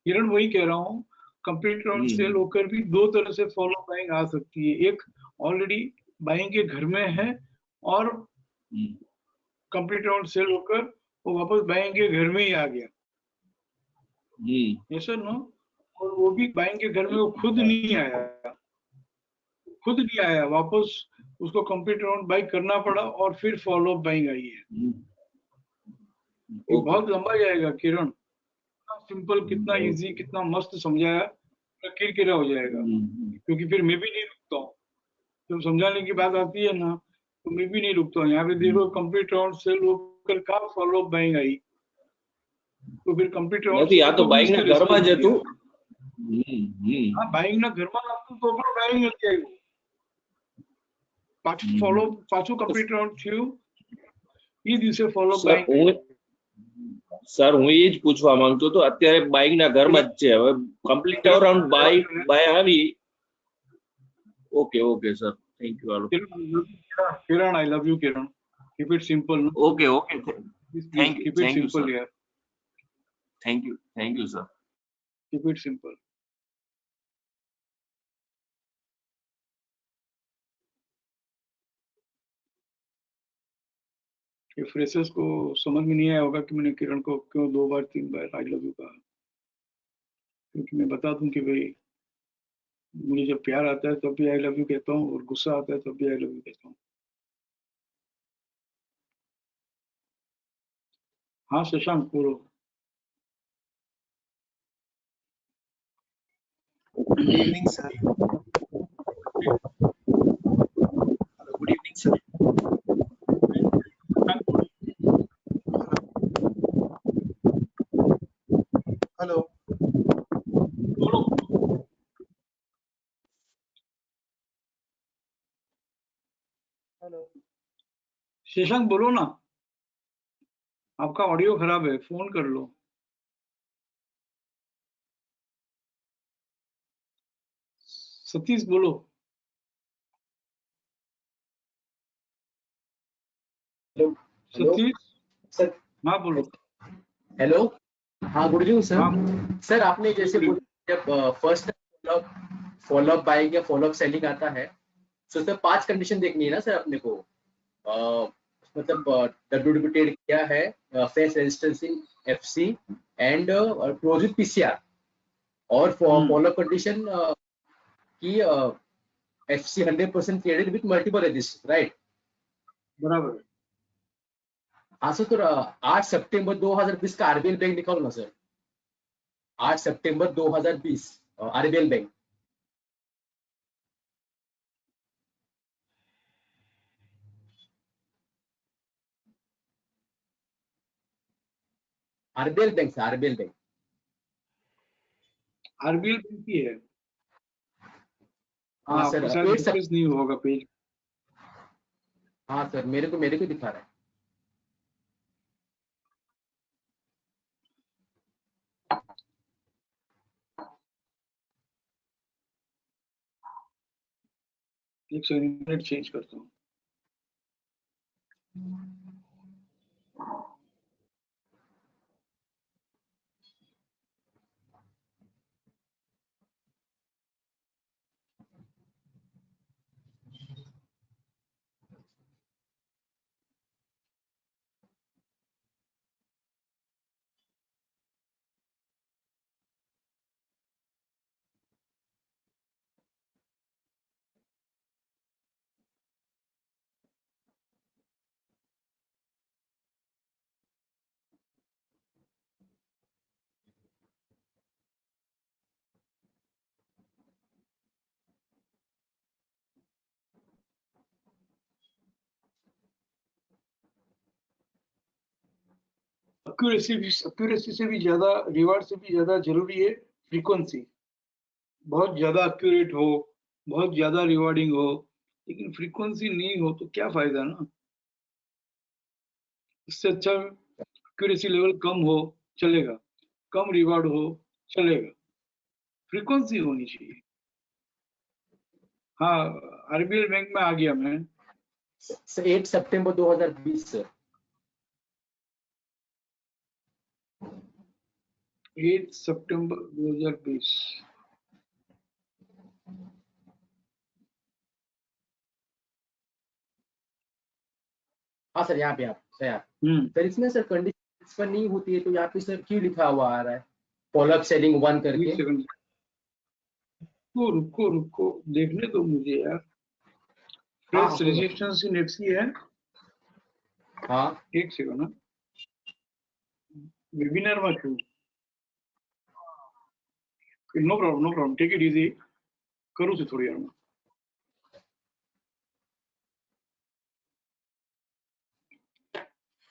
किरण वही कह रहा हूँ, कंप्लीट राउंड सेल होकर भी दो तरह से फॉलो बाइंग आ सकती है, एक ऑलरेडी बाइंग के घर में है और कंप्लीट राउंड सेल होकर वो वापस बाइंग के घर में ही आ गया, यस और नो, और वो भी बाइंग के घर में वो खुद नहीं आया वापस, उसको कंप्लीट राउंड बाइंग करना पड़ा और फिर फॉलो बाइंग आई है। ये बहुत लंबा जाएगा किरण, कितना सिंपल, कितना इजी, कितना मस्त समझाया, किरकिरा हो जाएगा, क्योंकि फिर मैं भी नहीं रुकता हूँ जब समझाने की बात आती है ना, तो मैं भी नहीं रुकता हूँ। यहाँ पे देखो कंप्लीट राउंड सेल होकर का फॉलो बाइंग आई, तो फिर कंप्लीट राउंड નથી, આ सेल તો को भी બાઇંગ ના उसके ઘરમાં જ रिस्पेक्ट હતું। किया। हाँ, बाइंग ना घर में आपको तो પણ બાઇંગ નથી આવ્યું, પાછું ફોલો, પાછું કંપ્લીટ રાઉન્ડ થયું, એ દિવસે ફોલો સર બાઇંગ હું એ જ પૂછવા માંગતો હતો, અત્યારે બાઇંગ ના ઘરમાં જ છે, હવે કમ્પ્લીટ રાઉન્ડ બાય આવી। Okay okay sir, thank you, hello. Kiran, I love you Kiran, keep it simple, no? Okay okay, Please, thank you, keep it thank you simple sir, here, thank you sir. keep it simple। ये freshers को समझ में नहीं आया होगा कि मैंने किरण को क्यों 2 बार 3 बार आई लव यू कहा, क्योंकि मैं बता दूं कि भाई मुझे जब प्यार आता है तब भी आई लव यू कहता हूँ और गुस्सा आता है तब भी आई लव यू कहता हूँ। हाँ शशांक बोलो। Good evening, sir. Good evening, sir. Hello. Hello. Shashank बोलो ना, आपका ऑडियो खराब है, फोन कर लो। सतीश बोलो। हेलो। सतीश, सर। हाँ बोलो। हेलो। हाँ, गुड इवनिंग सर। हाँ, सर आपने जैसे बोला जब फर्स्ट फॉलोअप बाइंग या फॉलोअप सेलिंग आता है तो उसमें 5 कंडीशन देखनी है ना सर अपने को। मतलब WW ट्रेड किया है, face resistancing FC and close with PCR, और फॉलोअप कंडीशन की FC 100% traded with multiple resistance, right? बराबर। हाँ सर, तो 8 सितंबर 2020 का आरबीएल बैंक निकालो ना सर। 8 सितंबर 2020 RBL bank. RBL bank sir, RBL bank. RBL bank की है। हाँ हाँ, सर, आपके साथ रिफ्रेश नहीं होगा पेज। हाँ सर, मेरे को दिखा रहा है। एक सेकंड चेंज करता हूँ। एक्यूरेसी से भी ज्यादा, रिवार्ड से भी ज्यादा जरूरी है फ्रीक्वेंसी। बहुत ज्यादा एक्यूरेट हो, बहुत ज्यादा रिवार्डिंग हो, लेकिन फ्रीक्वेंसी नहीं हो तो क्या फायदा ना। इससे अच्छा एक्यूरेसी लेवल कम हो चलेगा, कम रिवार्ड हो चलेगा, फ्रीक्वेंसी होनी चाहिए। हाँ, आरबीएल बैंक में आ गया मैं। 8 सितंबर 2020 सर। 8 सितंबर 2020। हाँ सर, यहाँ पे आप सर इसमें सर कंडीशन इस पर नहीं होती है तो यहाँ पे सर क्यों लिखा हुआ आ रहा है फॉलोअप सेलिंग 1 करके? रुको देखने दो मुझे यार। हाँ, फ्रेश रजिस्ट्रेशन इन एफसी है। हाँ, एक सेकंड ना, वेबिनार में छू। No problem, take it easy. करूँ से थोड़ी यार मैं।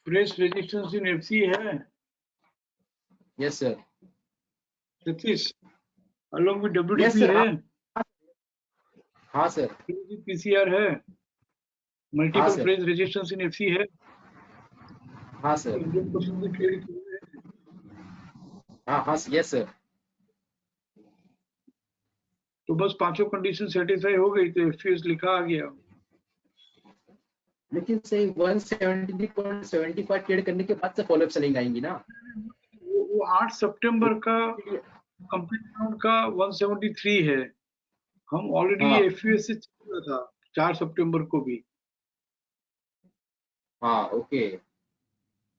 फ्रेश रजिस्ट्रेशन इन एफसी है। Yes sir, Satish, along with yes WDP sir, है, हाँ सर, पीसीआर है, हाँ multiple sir, fresh registration in FC है, हाँ सर, 100% भी ट्रेड किया है। हाँ, यस सर। तो बस पांचों कंडीशन सेटिस्फाई हो गई तो एफपीएस लिखा आ गया। लेकिन सही 173.75 ट्रेड करने के बाद से फॉलोअप सेलिंग आएंगी ना? वो 8 सितंबर का कंप्लीट राउंड का 173 है। हम ऑलरेडी हाँ, एफपीएस से चल रहा था 4 सितंबर को भी। हाँ, ओके,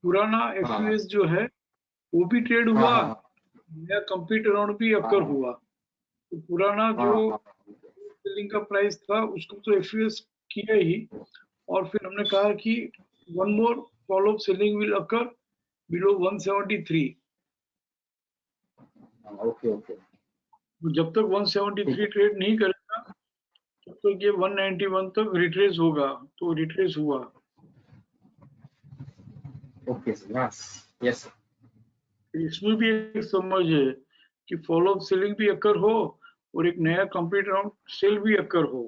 पुराना हाँ, एफपीएस जो है वो भी ट्रेड हाँ, हुआ, हाँ, नया कंप्लीट राउंड भी अकर हाँ, हुआ। तो पुराना हाँ, जो हाँ, सेलिंग का प्राइस था उसको तो एफपीएस किया ही, और फिर हमने कहा कि one more follow up selling will occur below 173। हाँ, ओके, ओके, जब तक 173 ट्रेड नहीं करेगा तब तक ये 191 तक रिट्रेस होगा। तो रिट्रेस हुआ। ओके सर, हाँ, यस सर, इसमें भी एक समझ है कि फॉलोअप सेलिंग भी अकर हो और एक नया कंप्लीट राउंड सेल भी अकर हो,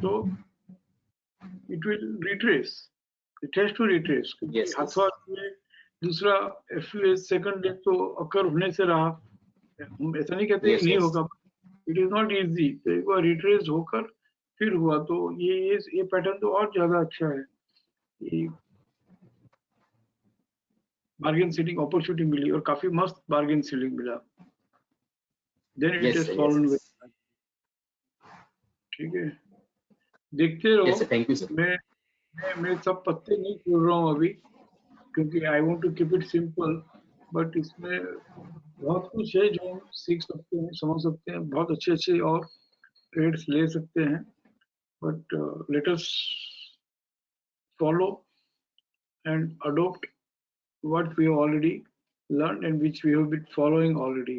तो it will retrace, it has to retrace, क्योंकि यस, हाथों हाथ में दूसरा एफयूएस सेकंड डे तो अकर होने से रहा। हम ऐसा नहीं कहते कि यस, नहीं यस, होगा, इट इज नॉट इजी। तो एक बार रिट्रेस होकर फिर हुआ तो ये पैटर्न तो और ज्यादा अच्छा है कि बार्गेन सेलिंग अपॉर्चुनिटी मिली और काफी मस्त बार्गेन सेलिंग मिला। Then it yes has sir, fallen. Yes, ठीक है, देखते रहो। Yes sir, thank you sir. मैं सब पत्ते नहीं खोल रहा हूँ अभी, क्योंकि I want to keep it simple. But इसमें बहुत कुछ है जो हम सीख सकते हैं, समझ सकते हैं, बहुत अच्छे अच्छे और ट्रेड्स ले सकते हैं। But let us follow and adopt what we have already learned and which we have been following already।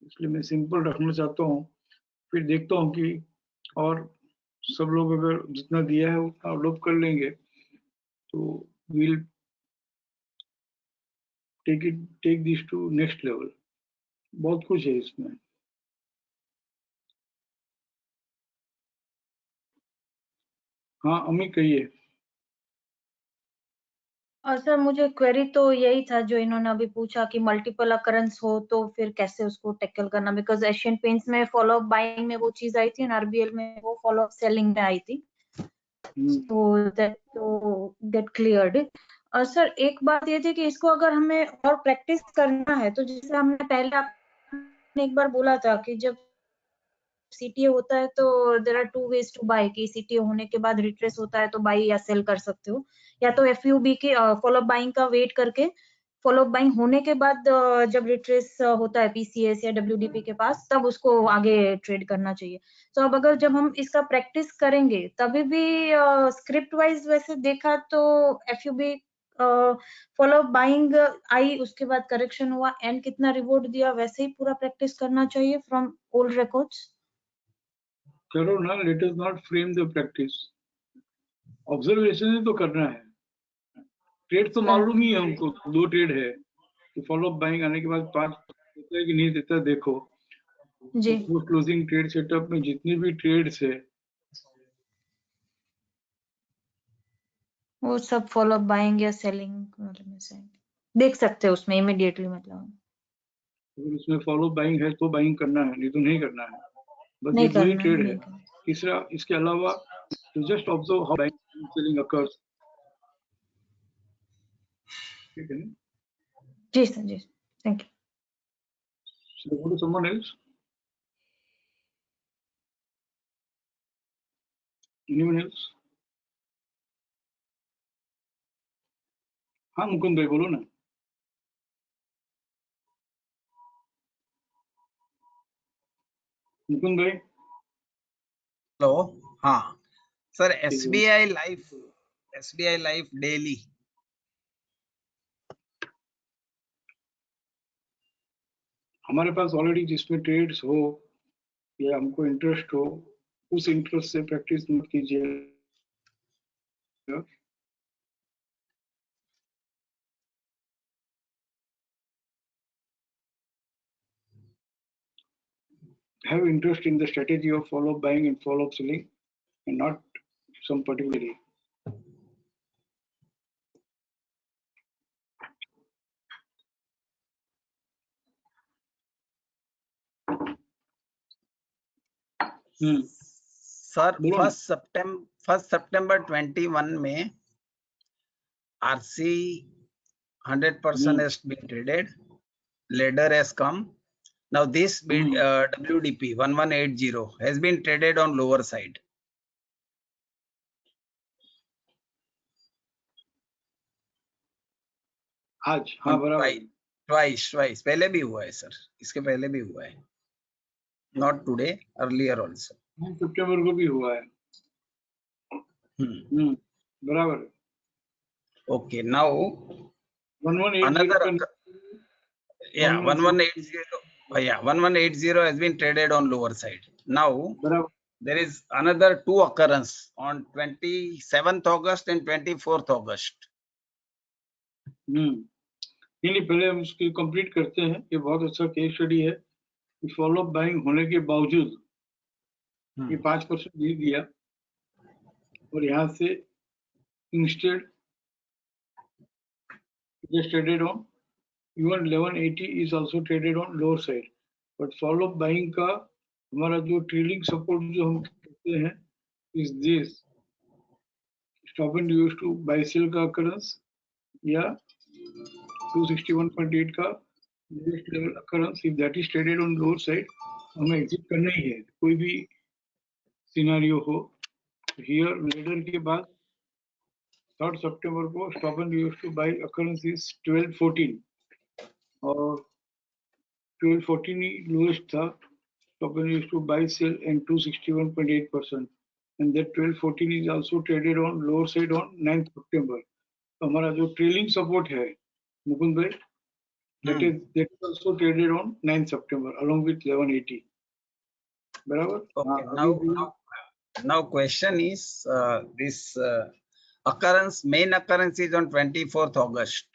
इसलिए मैं सिंपल रखना चाहता हूँ, फिर देखता हूँ कि और सब लोग अगर जितना दिया है उतना अडॉप्ट कर लेंगे तो we'll take this to next level। बहुत कुछ है इसमें। हाँ अमित कहिए। और सर मुझे क्वेरी तो यही था जो इन्होंने अभी पूछा कि मल्टीपल अकरेंस हो तो फिर कैसे उसको टैकल करना, बिकॉज एशियन पेंट्स में फॉलोअप बाइंग में वो चीज आई थी और आरबीएल में वो फॉलोअप सेलिंग में आई थी। तो दैट तो गेट क्लियर्ड। और सर एक बात ये थी कि इसको अगर हमें और प्रैक्टिस करना है तो जैसे हमने पहले आपने एक बार बोला था कि जब सीटीओ होता है तो there are two ways to buy, कि सीटीओ होने के बाद रिट्रेस होता है तो बाई या सेल कर सकते हो, या तो एफयूबी के फॉलोअप बाइंग का वेट करके फॉलोअप बाइंग होने के बाद जब रिट्रेस होता है पीसीएस या डब्ल्यूडीपी के पास तब उसको आगे ट्रेड करना चाहिए। तो अब अगर जब हम इसका प्रैक्टिस करेंगे तभी भी स्क्रिप्ट वाइज वैसे देखा तो एफयूबी फॉलोअप बाइंग आई, उसके बाद करेक्शन हुआ एंड कितना रिवॉर्ड दिया, वैसे ही पूरा प्रैक्टिस करना चाहिए फ्रॉम ओल्ड रिकॉर्ड्स। करो ना, let us not frame the practice. Observation ही तो करना है। ट्रेड तो मालूम ही है हमको, 2 ट्रेड है, तो फॉलो अप बाइंग आने के बाद 5 देता है कि नहीं देता, देखो जी पोस्ट क्लोजिंग ट्रेड सेटअप में जितने भी ट्रेड्स है वो सब फॉलो अप बाइंग या सेलिंग में से देख सकते हैं उसमें इमीडिएटली, मतलब अगर उसमें फॉलो बाइंग है तो बाइंग करना है, नहीं तो नहीं करना है। बस नहीं ये 2 ही करना, ट्रेड है। नहीं करना। तीसरा इसके अलावा तो just observe how buying selling occurs, ठीक है ना? जी सर, जी thank you. So go to someone else. Anyone else? हाँ मुकुंद भाई बोलो ना। मुकुंद भाई हेलो, हाँ सर, ठीक है। एसबीआई लाइफ डेली हमारे पास ऑलरेडी जिसमें ट्रेड्स हो या हमको इंटरेस्ट हो, उस इंटरेस्ट से प्रैक्टिस मत कीजिए। Have interest in the strategy of follow-up buying and follow-up selling, and not some particular day. Sir बोलो ना। 1 सितंबर 21 में RC 100% has been traded, ladder has come. Now this bid WDP 1180 has been traded on lower side. आज हाँ बराबर। Twice पहले भी हुआ है सर, इसके पहले भी हुआ है, not today, earlier also. 9 सितंबर को भी हुआ है। बराबर। Okay, now 1180 another, yeah, 1180, yeah, 1180 has been traded on lower side. Now बराबर। there is another 2 occurrence on 27th August and 24th August. नहीं पहले हम उसकी कंप्लीट करते हैं। ये बहुत अच्छा केस स्टडी है। फॉलो अप बाइंग होने के बावजूद ये 5% दे दिया, और यहाँ से instead just traded on, even 1180 is also traded on lower side, but follow up buying का हमारा जो ट्रेलिंग सपोर्ट जो हम करते हैं is this stop and use to buy sell का occurrence या 261.8 का next level occurrence, if that is traded on lower side हमें एग्जिट करना ही है, कोई भी सिनेरियो हो। हियर लीडर के बाद 3 सितंबर को stop and use to buy occurrence is 1214 और 1214 ही लोएस्ट था। Stop and used to buy sell and 261.8%, and that 1214 is also traded on lower side on 9th September. तो हमारा जो ट्रेलिंग सपोर्ट है मुकुंद भाई, that is also traded on 9th September along with 1180. बराबर। Okay, now question is this occurrence, main occurrence is on 24th August.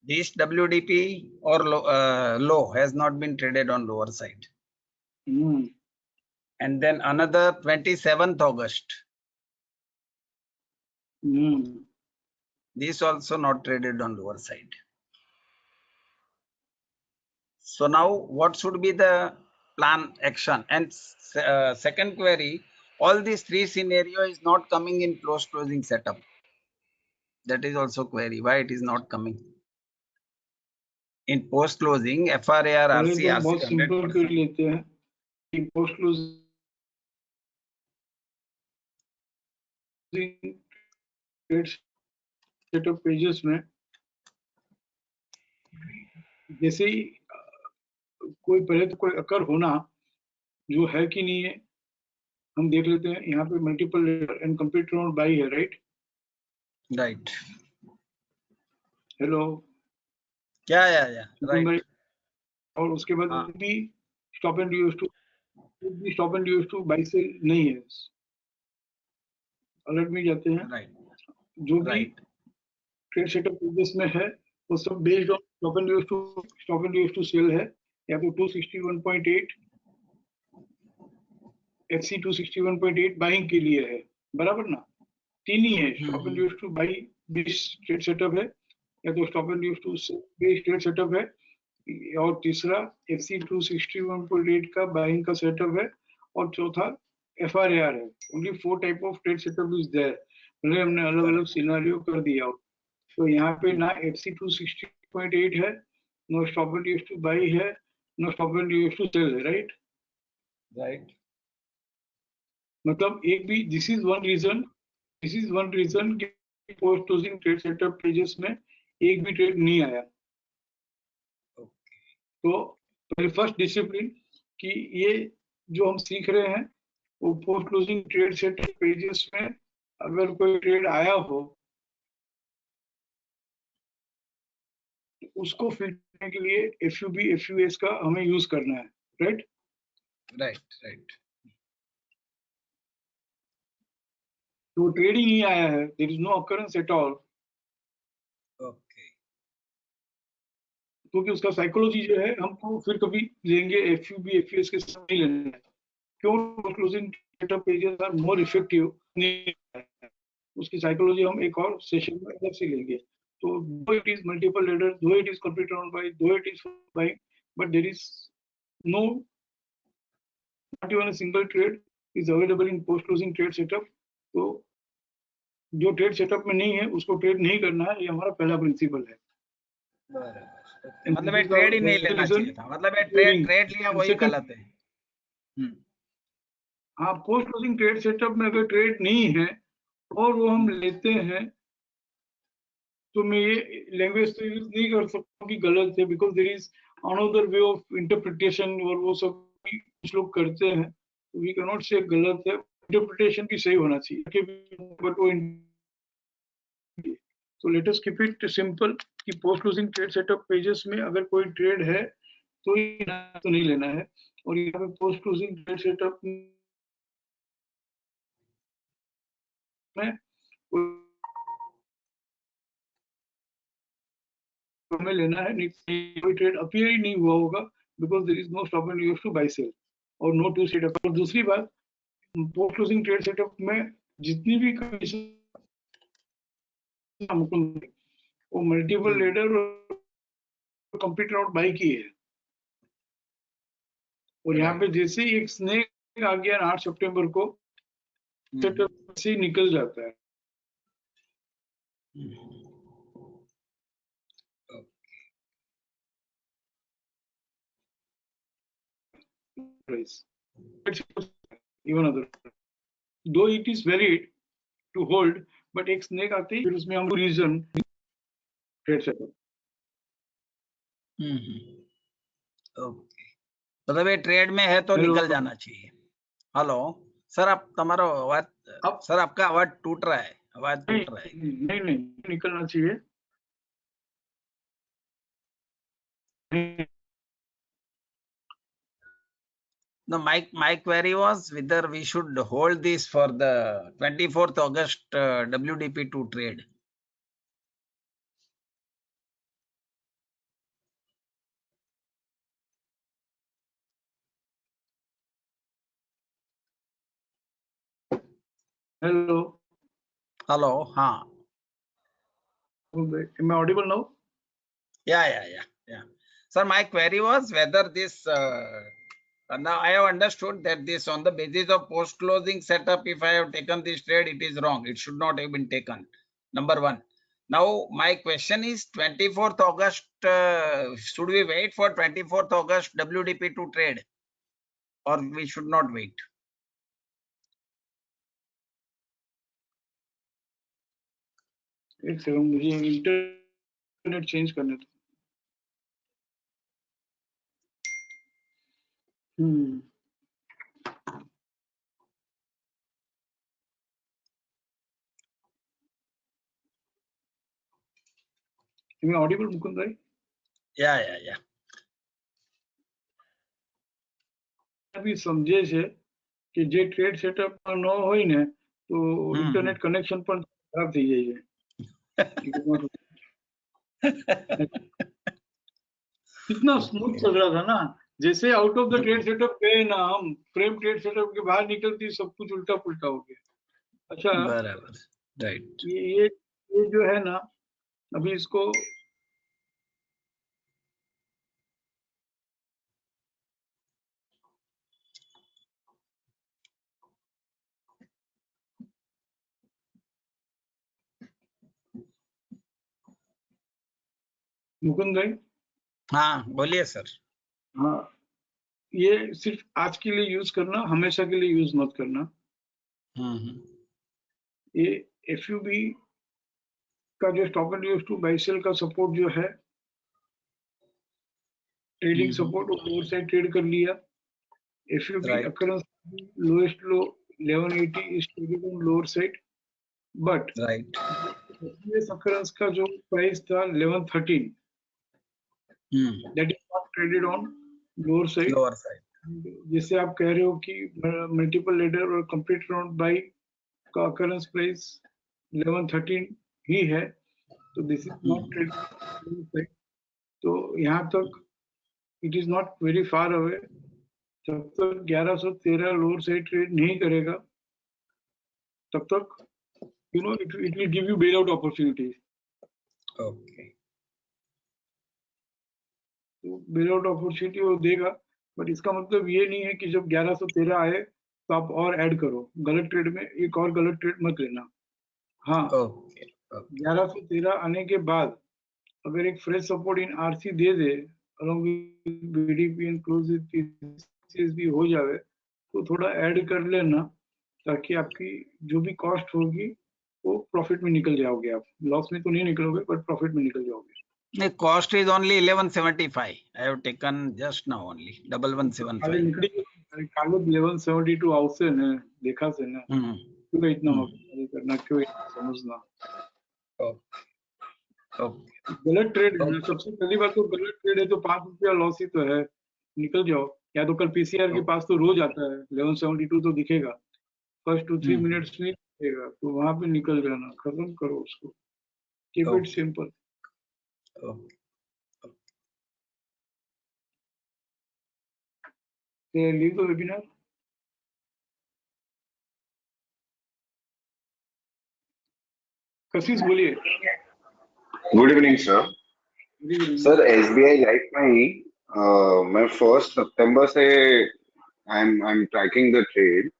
This WDP or low has not been traded on lower side. And then another 27th August. This also not traded on lower side. So now what should be the plan action? And second query, all these 3 scenario is not coming in post closing setup. That is also query, why it is not coming in post closing FRAR RC RC बहुत simple कर 100%. लेते हैं कि post closing setup pages में जैसे ही कोई पहले तो कोई अकर होना जो है कि नहीं है हम देख लेते हैं। यहाँ पे multiple and complete round buy है, right? Right. Hello Yeah. Right. और उसके बाद भी stop and use to buy sell नहीं है। अलर्ट में जाते हैं, Right. जो भी Right. ट्रेड सेटअप पेजेस में है वो सब based on stop and use to sell है, या तो 261.8 FC 261.8 बाइंग के लिए है, बराबर ना? तीन ही है, stop and use to buy base trade setup है, या तो stop and use to base trade setup है, और तीसरा FC 261.8 का बाइंग का सेटअप है, और चौथा FRAR है। Only 4 type of trade setup is there, भले हमने अलग अलग सिनेरियो कर दिया हो। तो यहाँ पे ना FC 260.8 है, no stop and use to buy है, no stop and use to sell है, राइट? Right. मतलब एक भी, दिस इज वन रीजन कि post closing trade setup pages में एक भी ट्रेड नहीं आया। तो पहले फर्स्ट डिसिप्लिन कि ये जो हम सीख रहे हैं वो post closing trade setup pages में अगर कोई ट्रेड आया हो तो उसको फिल करने के लिए FUB FUS का हमें यूज करना है, राइट? Right. Right. तो ट्रेड ही नहीं आया है, there is no occurrence at all, Okay. क्योंकि उसका साइकोलॉजी जो है हमको फिर कभी लेंगे FUB FUS के साथ नहीं लेना है। क्यों? Post closing setup pages are more effective, उसकी साइकोलॉजी हम एक और सेशन में अलग से लेंगे। तो though it is multiple ladder, though it is complete round buy, though it is buy, but there is no, not even a single trade is available in post closing trade setup. तो जो trade setup में नहीं है उसको trade नहीं करना है, ये हमारा पहला प्रिंसिपल है। मतलब ये ट्रेड ही नहीं लेना चाहिए था, मतलब ये ट्रेड लिया वही गलत है। हाँ, पोस्ट क्लोजिंग ट्रेड सेटअप में अगर ट्रेड नहीं है और वो हम लेते हैं तो मैं ये लैंग्वेज तो यूज नहीं कर सकता कि गलत है, because there is another way of interpretation, और वो सब कुछ लोग करते हैं, तो वी कैन नॉट से गलत है, इंटरप्रिटेशन भी सही होना चाहिए, बट वो तो let us keep it simple कि post closing trade setup pages में अगर कोई ट्रेड है तो नहीं लेना है, और यहाँ पे पोस्ट क्लोजिंग ट्रेड सेटअप में हमें लेना है, नहीं कोई ट्रेड अपीयर ही नहीं हुआ होगा, because there is no stop and use to buy sell और नो टू सेटअप। और दूसरी बात, पोस्ट क्लोजिंग ट्रेड सेटअप में जितनी भी कंडीशन वो मल्टीपल लेडर और कंप्लीट राउंड बाय की है, और यहाँ पे जैसे ही एक स्नेक आ गया 8 सितंबर को, सेटअप से निकल जाता है। Price. Even other, though it is valid to hold, but एक स्नेक आती है फिर उसमें हम रीजन ट्रेड सेटअप। ओके, मतलब ये ट्रेड में है तो निकल जाना चाहिए। हेलो सर, आप तुम्हारा आवाज, सर आपका आवाज टूट रहा है, आवाज टूट रहा है। नहीं निकलना चाहिए। No, my query was whether we should hold this for the 24th August WDP2 trade. Hello, हाँ. am I audible now? Yeah. Sir, my query was whether this, now I have understood that this on the basis of post-closing setup, if I have taken this trade, it is wrong. It should not have been taken. Number one. Now, my question is 24th August, should we wait for 24th August WDP2 trade or we should not wait? एक second, मुझे internet change करने दो। Am I audible, Mukund भाई? Yeah. अभी समझे છે કે જે ટ્રેડ સેટઅપ ન હોય ને तो इंटरनेट कनेक्शन पर खराब थी जाइए। कितना स्मूथ चल रहा था ना, जैसे out of the trade setup गए ना हम, फ्रेम ट्रेड सेटअप के बाहर निकलती सब कुछ उल्टा पुल्टा हो गया। अच्छा, बराबर, राइट। ये जो है ना, अभी इसको मुकुंद भाई, हाँ बोलिए सर। हाँ, ये सिर्फ आज के लिए यूज करना, हमेशा के लिए यूज मत करना। हम्म, ये एफयूबी का जो stop and use to buy sell का सपोर्ट जो है, ट्रेडिंग सपोर्ट, वो लोअर साइड ट्रेड कर लिया। FUB Right. Occurrence lowest low 1180 is traded on lower side, but right. Occurrence का जो प्राइस था 1113, that is not traded on lower side. Lower side. जिससे आप कह रहे हो कि मल्टीपल लेडर और कंप्लीट राउंड बाई का अकरेंस प्राइस 1113 ही है, तो दिस इज नॉट ट्रेडेड। तो यहाँ तक it is not very far away. जब तक 1113 लोअर साइड ट्रेड नहीं करेगा, तब तक you know it will give you bail out opportunities. Okay. तो बेल आउट अपॉर्चुनिटी वो देगा, बट इसका मतलब ये नहीं है कि जब 1113 आए तो आप और ऐड करो। गलत ट्रेड में एक और गलत ट्रेड मत लेना। हाँ, ओके। 1113 आने के बाद अगर एक fresh support in RC they they, along with BDP and close भी हो जाए, तो थोड़ा ऐड कर लेना, ताकि आपकी जो भी कॉस्ट होगी वो प्रॉफिट में निकल जाओगे। आप लॉस में तो नहीं निकलोगे, बट प्रॉफिट में निकल जाओगे। The cost is only 1175. I have taken just now only खाली 1175. निकली काले 1172 हाउस से ने देखा से ना, क्यों इतना मगजमारी करना, क्यों इतना समझना। ओके। गलत ट्रेड है ना, सबसे पहली बात तो गलत ट्रेड है तो 5 रुपया लॉस ही तो है, निकल जाओ। या तो कल पीसीआर के पास तो रोज आता है 1172 तो दिखेगा, फर्स्ट 2-3 मिनट्स में दिखेगा, तो वहां पे निकल जाना, खत्म करो उसको। Keep it simple. Leave the webinar. कशिश बोलिए। Good evening sir. Sir SBI life में ही मैं 1 सितंबर से I am tracking the trade.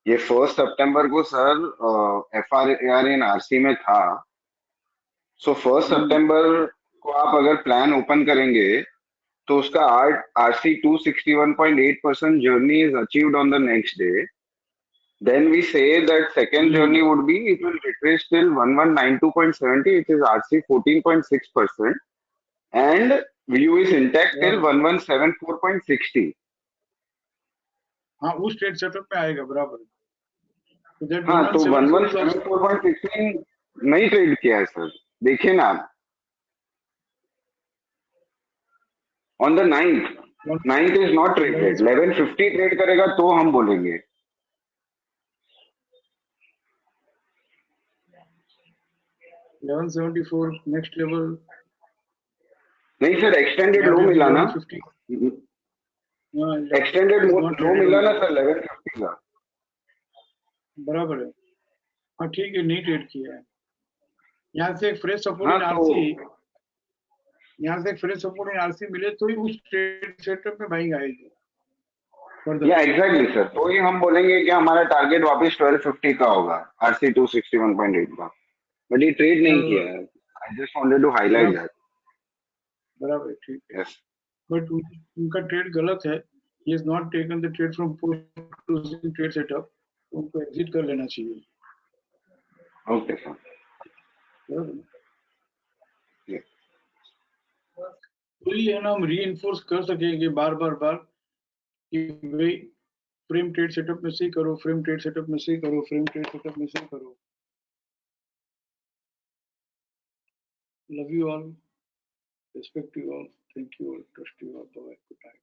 ये 1 सितंबर को सर एफआरआर इन आरसी में था। सो 1 सितंबर को आप अगर प्लान ओपन करेंगे तो उसका RC 261.8% journey is achieved on the next day. Then we say that second journey would be it will retrace till 1192.70, which is RC 14.6%, and view is intact till 1174.60. हाँ, उस ट्रेड सेटअप में आएगा बराबर। हाँ, तो 1174.16 नहीं ट्रेड किया है सर, देखिए ना आप। On the 9th is not traded. 1150 trade करेगा तो हम बोलेंगे। नेक्स्ट लेवल नहीं सर, एक्सटेंडेड लो मिला ना, एक्सटेंडेड लो मिला ना सर 1150 का। बराबर है। हाँ ठीक है, नहीं ट्रेड किया है। यहाँ से एक फ्रेश सपोर्ट इन आरसी, यहाँ से एक फ्रेश सपोर्ट इन आरसी मिले तो ही उस ट्रेड सेटअप में बाइंग आएगी। या एग्जैक्टली सर, तो ही हम बोलेंगे कि हमारा टारगेट वापस 1250 का होगा, आरसी 261.8 का। बट ये ट्रेड नहीं किया है। I just wanted to highlight that. बराबर, ठीक है। बट उनका ट्रेड गलत है। He has not taken the trade from post closing trade setup, उनको एग्जिट कर लेना चाहिए। Okay sir. तो ये है ना, हम रीइंफोर्स कर सकेंगे बार कि भाई फ्रेम ट्रेड सेटअप में से ही करो, फ्रेम ट्रेड सेटअप में से ही करो, फ्रेम ट्रेड सेटअप में से ही करो। Love you all, respect you all, thank you all, trust you all, bye, good night.